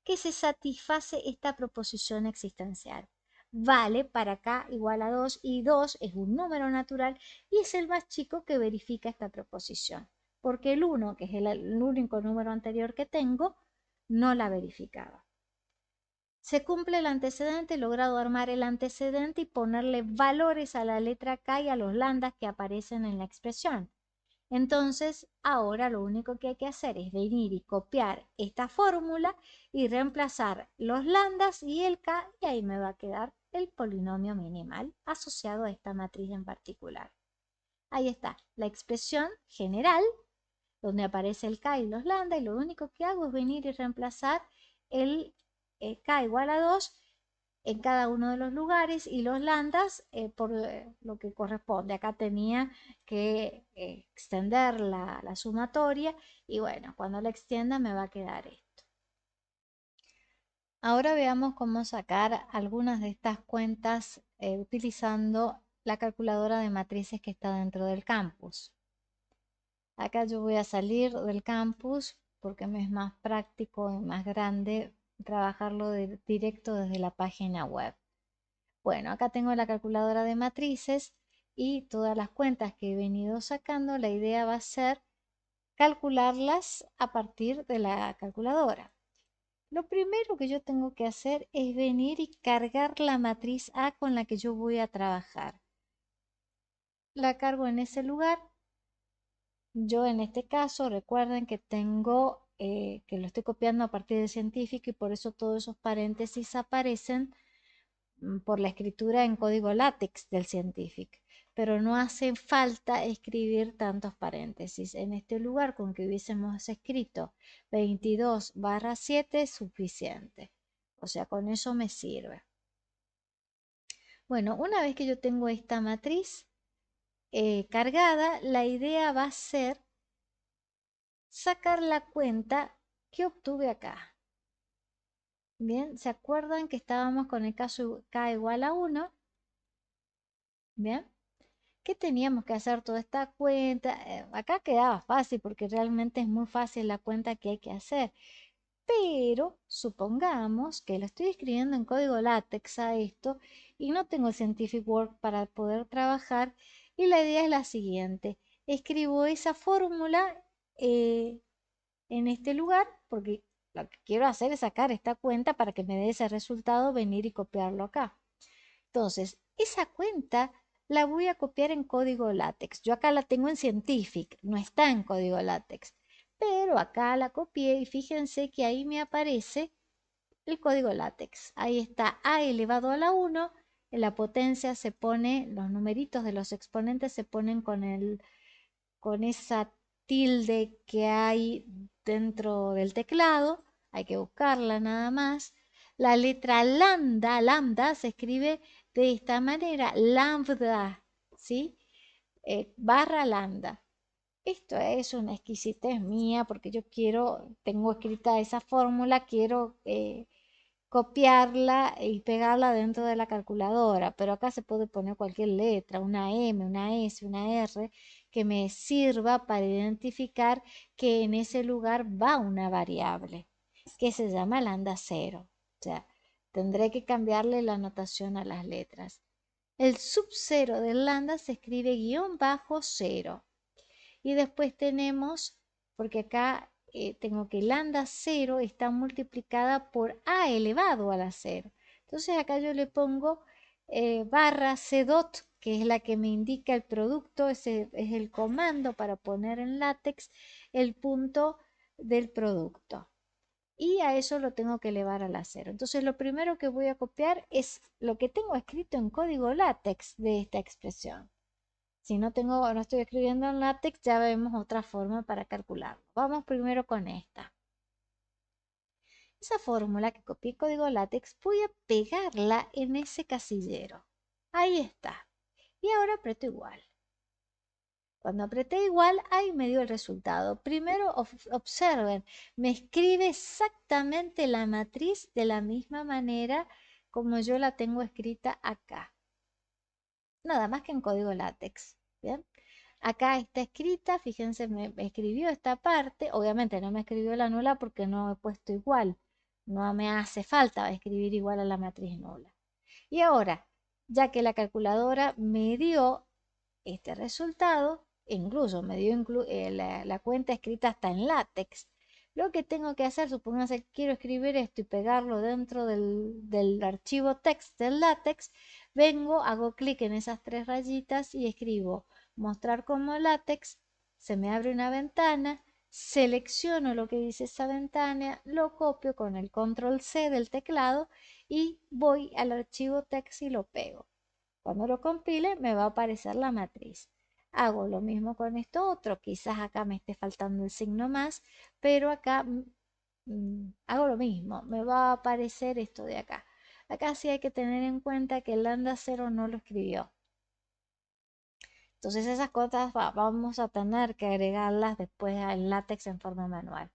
que se satisface esta proposición existencial. Vale para k igual a 2 y 2 es un número natural y es el más chico que verifica esta proposición, porque el 1, que es el único número anterior que tengo, no la verificaba. Se cumple el antecedente, he logrado armar el antecedente y ponerle valores a la letra K y a los lambdas que aparecen en la expresión. Entonces, ahora lo único que hay que hacer es venir y copiar esta fórmula y reemplazar los lambdas y el K, y ahí me va a quedar el polinomio minimal asociado a esta matriz en particular. Ahí está, la expresión general, donde aparece el K y los lambda, y lo único que hago es venir y reemplazar el K igual a 2 en cada uno de los lugares y los lambdas por lo que corresponde. Acá tenía que extender la sumatoria y bueno, cuando la extienda me va a quedar esto. Ahora veamos cómo sacar algunas de estas cuentas utilizando la calculadora de matrices que está dentro del campus. Acá yo voy a salir del campus porque me es más práctico y más grande trabajarlo directo desde la página web. Bueno, acá tengo la calculadora de matrices y todas las cuentas que he venido sacando. La idea va a ser calcularlas a partir de la calculadora. Lo primero que yo tengo que hacer es venir y cargar la matriz A con la que yo voy a trabajar. La cargo en ese lugar. Yo en este caso, recuerden que tengo, que lo estoy copiando a partir del científico y por eso todos esos paréntesis aparecen por la escritura en código látex del científico. Pero no hace falta escribir tantos paréntesis. En este lugar con que hubiésemos escrito 22/7 es suficiente. O sea, con eso me sirve. Bueno, una vez que yo tengo esta matriz cargada, la idea va a ser sacar la cuenta que obtuve acá. Bien, ¿se acuerdan que estábamos con el caso k igual a 1? Bien, ¿qué teníamos que hacer toda esta cuenta? Acá quedaba fácil porque realmente es muy fácil la cuenta que hay que hacer. Pero supongamos que lo estoy escribiendo en código látex a esto y no tengo Scientific Work para poder trabajar y la idea es la siguiente. Escribo esa fórmula en este lugar porque lo que quiero hacer es sacar esta cuenta para que me dé ese resultado, venir y copiarlo acá. Entonces, esa cuenta la voy a copiar en código látex. Yo acá la tengo en Scientific, no está en código látex, pero acá la copié y fíjense que ahí me aparece el código látex. Ahí está a elevado a la 1, en la potencia se pone, los numeritos de los exponentes se ponen con esa tilde que hay dentro del teclado, hay que buscarla nada más. La letra lambda se escribe de esta manera, lambda, ¿sí? Barra lambda. Esto es una exquisitez mía porque yo quiero, tengo escrita esa fórmula, quiero copiarla y pegarla dentro de la calculadora, pero acá se puede poner cualquier letra, una M, una S, una R, que me sirva para identificar que en ese lugar va una variable que se llama lambda cero. O sea, tendré que cambiarle la notación a las letras. El subcero del lambda se escribe guión bajo cero. Y después tenemos, porque acá tengo que lambda cero está multiplicada por a elevado a la cero. Entonces acá yo le pongo barra c dot, que es la que me indica el producto, ese es el comando para poner en látex el punto del producto. Y a eso lo tengo que elevar a la cero. Entonces lo primero que voy a copiar es lo que tengo escrito en código látex de esta expresión. Si no tengo, no estoy escribiendo en látex, ya vemos otra forma para calcularlo. Vamos primero con esta. Esa fórmula que copié código látex, voy a pegarla en ese casillero. Ahí está. Y ahora aprieto igual. Cuando apreté igual, ahí me dio el resultado. Primero observen, me escribe exactamente la matriz de la misma manera como yo la tengo escrita acá. Nada más que en código látex. ¿Bien? Acá está escrita, fíjense, me escribió esta parte, obviamente no me escribió la nula porque no he puesto igual, no me hace falta escribir igual a la matriz nula. Y ahora, ya que la calculadora me dio este resultado, incluso me dio la cuenta escrita hasta en látex, lo que tengo que hacer, supónganse que quiero escribir esto y pegarlo dentro del archivo text del látex, vengo, hago clic en esas tres rayitas y escribo mostrar como látex, se me abre una ventana, selecciono lo que dice esa ventana, lo copio con el control C del teclado y voy al archivo text y lo pego. Cuando lo compile me va a aparecer la matriz. Hago lo mismo con esto otro, quizás acá me esté faltando el signo más, pero acá hago lo mismo, me va a aparecer esto de acá. Acá sí hay que tener en cuenta que el lambda 0 no lo escribió. Entonces esas cosas vamos a tener que agregarlas después al látex en forma manual.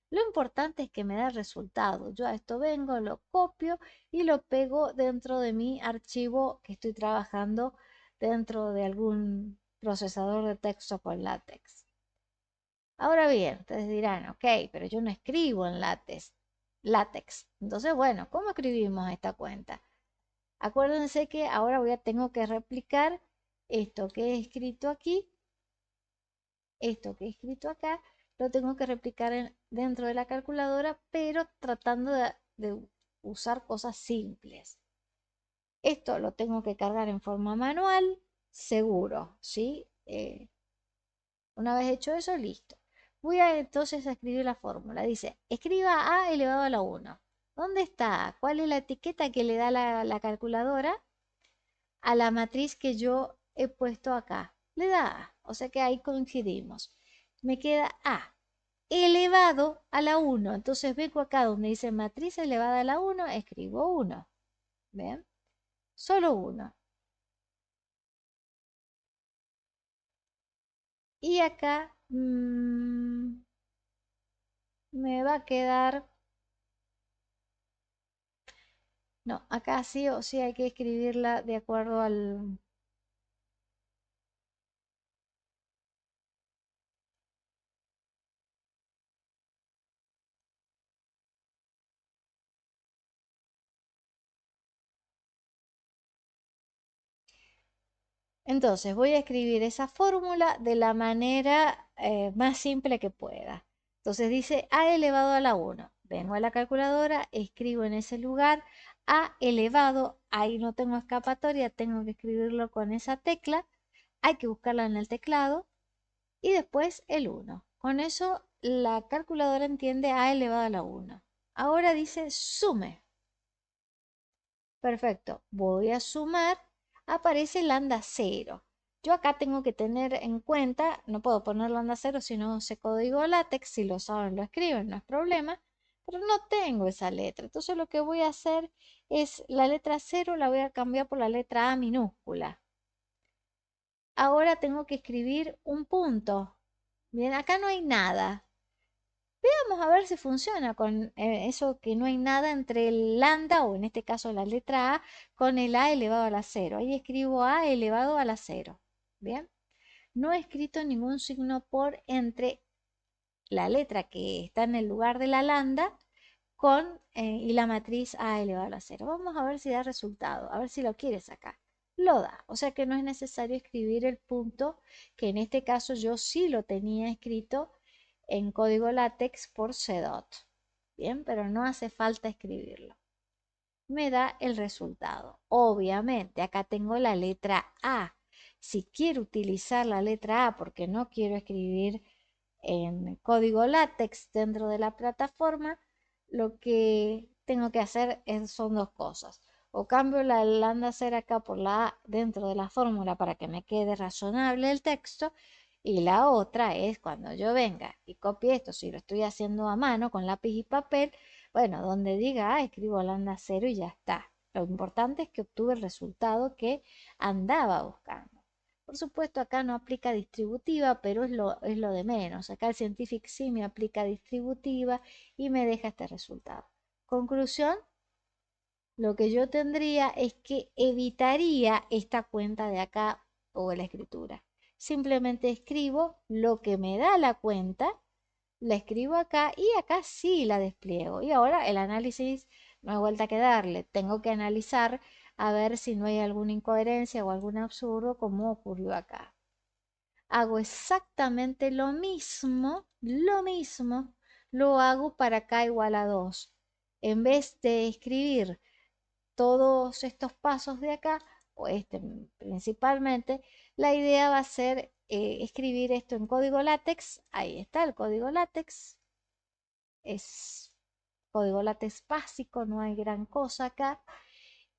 Lo importante es que me da el resultado. Yo a esto vengo, lo copio y lo pego dentro de mi archivo que estoy trabajando dentro de algún procesador de texto con látex. Ahora bien, ustedes dirán, ok, pero yo no escribo en látex. Entonces, bueno, ¿cómo escribimos esta cuenta? Acuérdense que ahora tengo que replicar esto que he escrito aquí, esto que he escrito acá, lo tengo que replicar dentro de la calculadora, pero tratando de usar cosas simples. Esto lo tengo que cargar en forma manual, seguro, ¿sí? Una vez hecho eso, listo. Voy a entonces a escribir la fórmula. Dice, escriba a elevado a la 1. ¿Dónde está? ¿Cuál es la etiqueta que le da la calculadora a la matriz que yo he puesto acá? Le da A, o sea que ahí coincidimos. Me queda A elevado a la 1. Entonces vengo acá donde dice matriz elevada a la 1, escribo 1. ¿Ven? Solo 1. Y acá me va a quedar... No, acá sí o sí hay que escribirla de acuerdo al... Entonces voy a escribir esa fórmula de la manera más simple que pueda. Entonces dice A elevado a la 1. Vengo a la calculadora, escribo en ese lugar A elevado, ahí no tengo escapatoria, tengo que escribirlo con esa tecla. Hay que buscarla en el teclado y después el 1. Con eso la calculadora entiende A elevado a la 1. Ahora dice sume. Perfecto. Voy a sumar. Aparece lambda 0. Yo acá tengo que tener en cuenta, no puedo poner lambda 0 si no sé código látex, si lo saben lo escriben, no es problema, pero no tengo esa letra. Entonces lo que voy a hacer es la letra 0 la voy a cambiar por la letra A minúscula. Ahora tengo que escribir un punto. Bien, acá no hay nada. Vamos a ver si funciona con eso que no hay nada entre el lambda, o en este caso la letra A, con el A elevado a la cero. Ahí escribo A elevado a la cero. Bien, no he escrito ningún signo por entre la letra que está en el lugar de la lambda y la matriz A elevado a la cero. Vamos a ver si da resultado, a ver si lo quiere sacar. Lo da, o sea que no es necesario escribir el punto, que en este caso yo sí lo tenía escrito en código látex por CDOT. Bien, pero no hace falta escribirlo. Me da el resultado. Obviamente, acá tengo la letra A. Si quiero utilizar la letra A porque no quiero escribir en código látex dentro de la plataforma, lo que tengo que hacer son dos cosas. O cambio la lambda 0 acá por la A dentro de la fórmula para que me quede razonable el texto. Y la otra es cuando yo venga y copie esto, si lo estoy haciendo a mano con lápiz y papel, bueno, donde diga A, escribo lambda 0 y ya está. Lo importante es que obtuve el resultado que andaba buscando. Por supuesto, acá no aplica distributiva, pero es lo de menos. Acá el Scientific sí me aplica distributiva y me deja este resultado. Conclusión, lo que yo tendría es que evitaría esta cuenta de acá o la escritura. Simplemente escribo lo que me da la cuenta, la escribo acá y acá sí la despliego. Y ahora el análisis no hay vuelta que darle. Tengo que analizar a ver si no hay alguna incoherencia o algún absurdo como ocurrió acá. Hago exactamente lo mismo, lo hago para acá igual a 2. En vez de escribir todos estos pasos de acá, o este principalmente, la idea va a ser escribir esto en código látex. Ahí está el código látex. Es código látex básico, no hay gran cosa acá.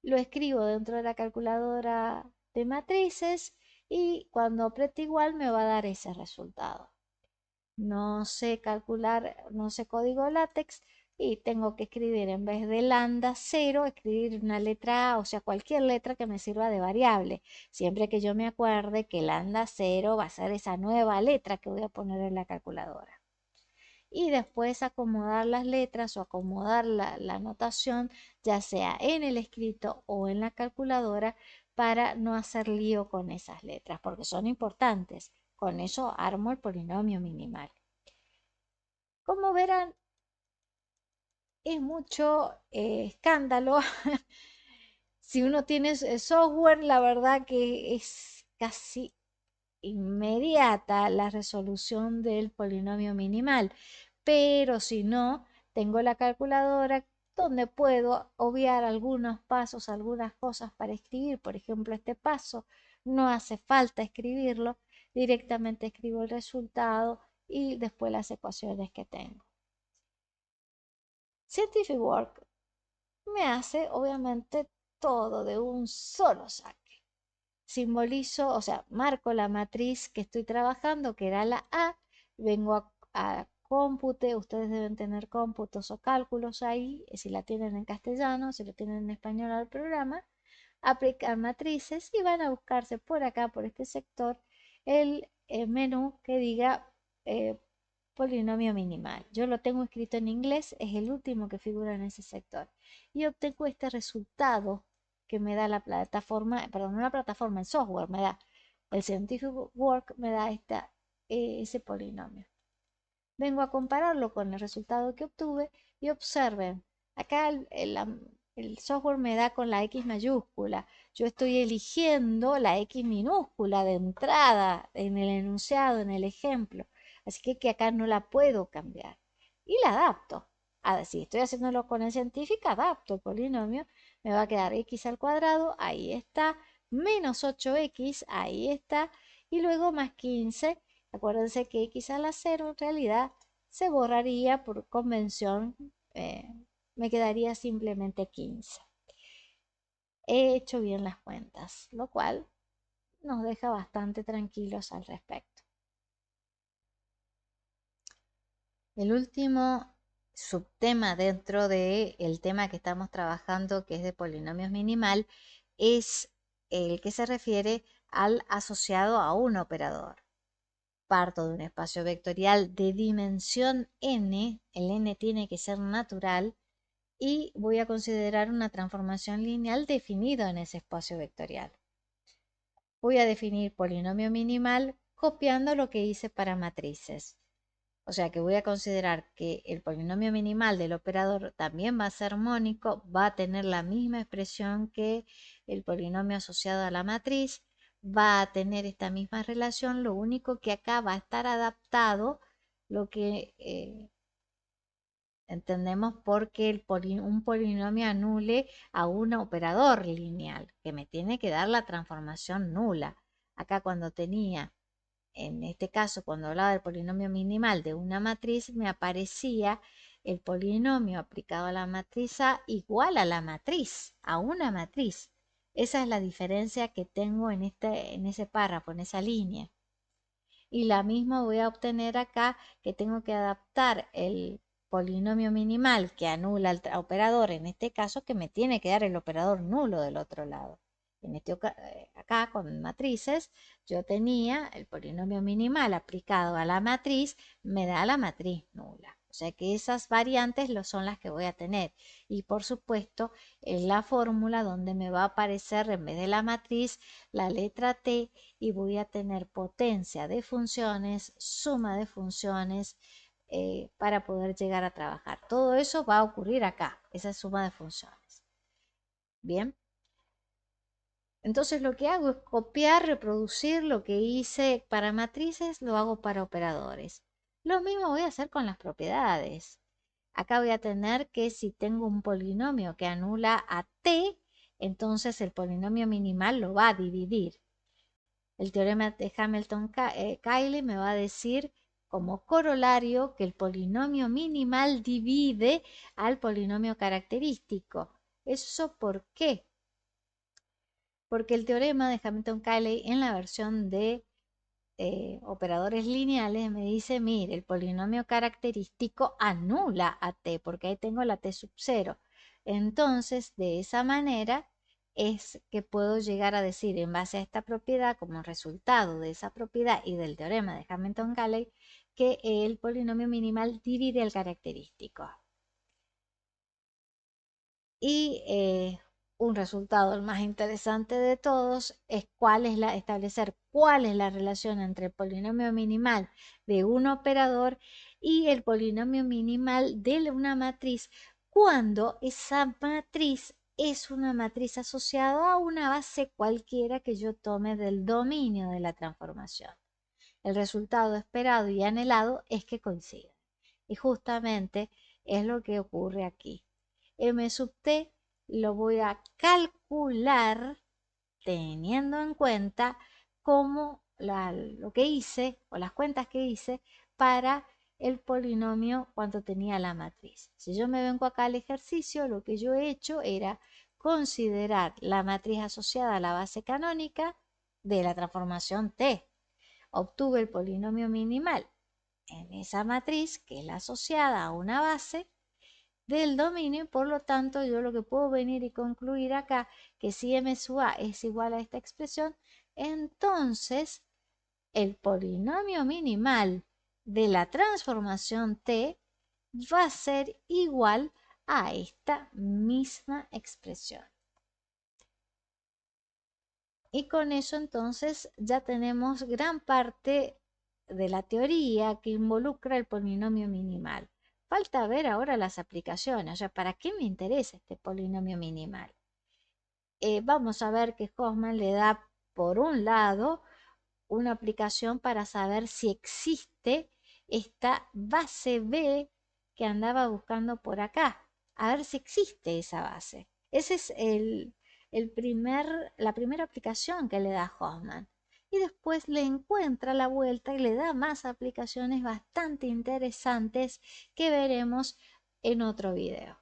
Lo escribo dentro de la calculadora de matrices y cuando apriete igual me va a dar ese resultado. No sé calcular, no sé código látex y tengo que escribir en vez de lambda 0, escribir una letra A, o sea, cualquier letra que me sirva de variable, siempre que yo me acuerde que lambda 0 va a ser esa nueva letra que voy a poner en la calculadora. Y después acomodar las letras o acomodar la notación, ya sea en el escrito o en la calculadora, para no hacer lío con esas letras, porque son importantes. Con eso armo el polinomio minimal. Como verán, es mucho escándalo. Si uno tiene software, la verdad que es casi inmediata la resolución del polinomio minimal. Pero si no, tengo la calculadora donde puedo obviar algunos pasos, algunas cosas para escribir. Por ejemplo, este paso no hace falta escribirlo, directamente escribo el resultado y después las ecuaciones que tengo. Scientific Work me hace obviamente todo de un solo saque. Simbolizo, o sea, marco la matriz que estoy trabajando, que era la A, vengo a cómpute, ustedes deben tener cómputos o cálculos ahí, si la tienen en castellano, si lo tienen en español al programa, aplicar matrices y van a buscarse por acá, por este sector, el menú que diga eh, polinomio minimal. Yo lo tengo escrito en inglés, es el último que figura en ese sector. Y obtengo este resultado que me da la plataforma, perdón, no la plataforma, el software me da, el Scientific Work me da ese polinomio. Vengo a compararlo con el resultado que obtuve y observen, acá el software me da con la X mayúscula. Yo estoy eligiendo la X minúscula de entrada en el enunciado, en el ejemplo. Así que acá no la puedo cambiar. Y la adapto. Si estoy haciéndolo con el científico, adapto el polinomio. Me va a quedar x al cuadrado, ahí está, menos 8x, ahí está, y luego más 15. Acuérdense que x a la 0 en realidad se borraría por convención, me quedaría simplemente 15. He hecho bien las cuentas, lo cual nos deja bastante tranquilos al respecto. El último subtema dentro del tema que estamos trabajando, que es de polinomios minimal, es el que se refiere al asociado a un operador. Parto de un espacio vectorial de dimensión n, el n tiene que ser natural, y voy a considerar una transformación lineal definida en ese espacio vectorial. Voy a definir polinomio minimal copiando lo que hice para matrices. O sea que voy a considerar que el polinomio minimal del operador también va a ser armónico, va a tener la misma expresión que el polinomio asociado a la matriz, va a tener esta misma relación, lo único que acá va a estar adaptado lo que entendemos porque un polinomio anule a un operador lineal, que me tiene que dar la transformación nula. Acá cuando tenía, en este caso, cuando hablaba del polinomio minimal de una matriz, me aparecía el polinomio aplicado a la matriz A igual a la matriz, a una matriz. Esa es la diferencia que tengo en ese párrafo, en esa línea. Y la misma voy a obtener acá, que tengo que adaptar el polinomio minimal que anula al operador, en este caso que me tiene que dar el operador nulo del otro lado. Acá con matrices yo tenía el polinomio minimal aplicado a la matriz, me da la matriz nula. O sea que esas variantes son las que voy a tener. Y por supuesto, en la fórmula donde me va a aparecer en vez de la matriz la letra T, y voy a tener potencia de funciones, suma de funciones, para poder llegar a trabajar. Todo eso va a ocurrir acá, esa suma de funciones. Bien. Entonces lo que hago es copiar, reproducir lo que hice para matrices, lo hago para operadores. Lo mismo voy a hacer con las propiedades. Acá voy a tener que si tengo un polinomio que anula a t, entonces el polinomio minimal lo va a dividir. El teorema de Hamilton-Cayley me va a decir como corolario que el polinomio minimal divide al polinomio característico. ¿Eso por qué? Porque el teorema de Hamilton-Cayley en la versión de operadores lineales me dice, mire, el polinomio característico anula a t, porque ahí tengo la t sub 0. Entonces, de esa manera es que puedo llegar a decir, en base a esta propiedad, como resultado de esa propiedad y del teorema de Hamilton-Cayley, que el polinomio minimal divide el característico. Y un resultado el más interesante de todos es establecer cuál es la relación entre el polinomio minimal de un operador y el polinomio minimal de una matriz cuando esa matriz es una matriz asociada a una base cualquiera que yo tome del dominio de la transformación. El resultado esperado y anhelado es que coincidan. Y justamente es lo que ocurre aquí. M sub t lo voy a calcular teniendo en cuenta como lo que hice o las cuentas que hice para el polinomio cuando tenía la matriz. Si yo me vengo acá al ejercicio, lo que yo he hecho era considerar la matriz asociada a la base canónica de la transformación T. Obtuve el polinomio minimal en esa matriz que es la asociada a una base del dominio, y por lo tanto yo lo que puedo venir y concluir acá, que si m sub a es igual a esta expresión, entonces el polinomio minimal de la transformación t va a ser igual a esta misma expresión. Y con eso entonces ya tenemos gran parte de la teoría que involucra el polinomio minimal. Falta ver ahora las aplicaciones, o sea, ¿para qué me interesa este polinomio minimal? Vamos a ver que Hoffman le da, por un lado, una aplicación para saber si existe esta base B que andaba buscando por acá. A ver si existe esa base. Esa es la primera aplicación que le da Hoffman. Y después le encuentra la vuelta y le da más aplicaciones bastante interesantes que veremos en otro video.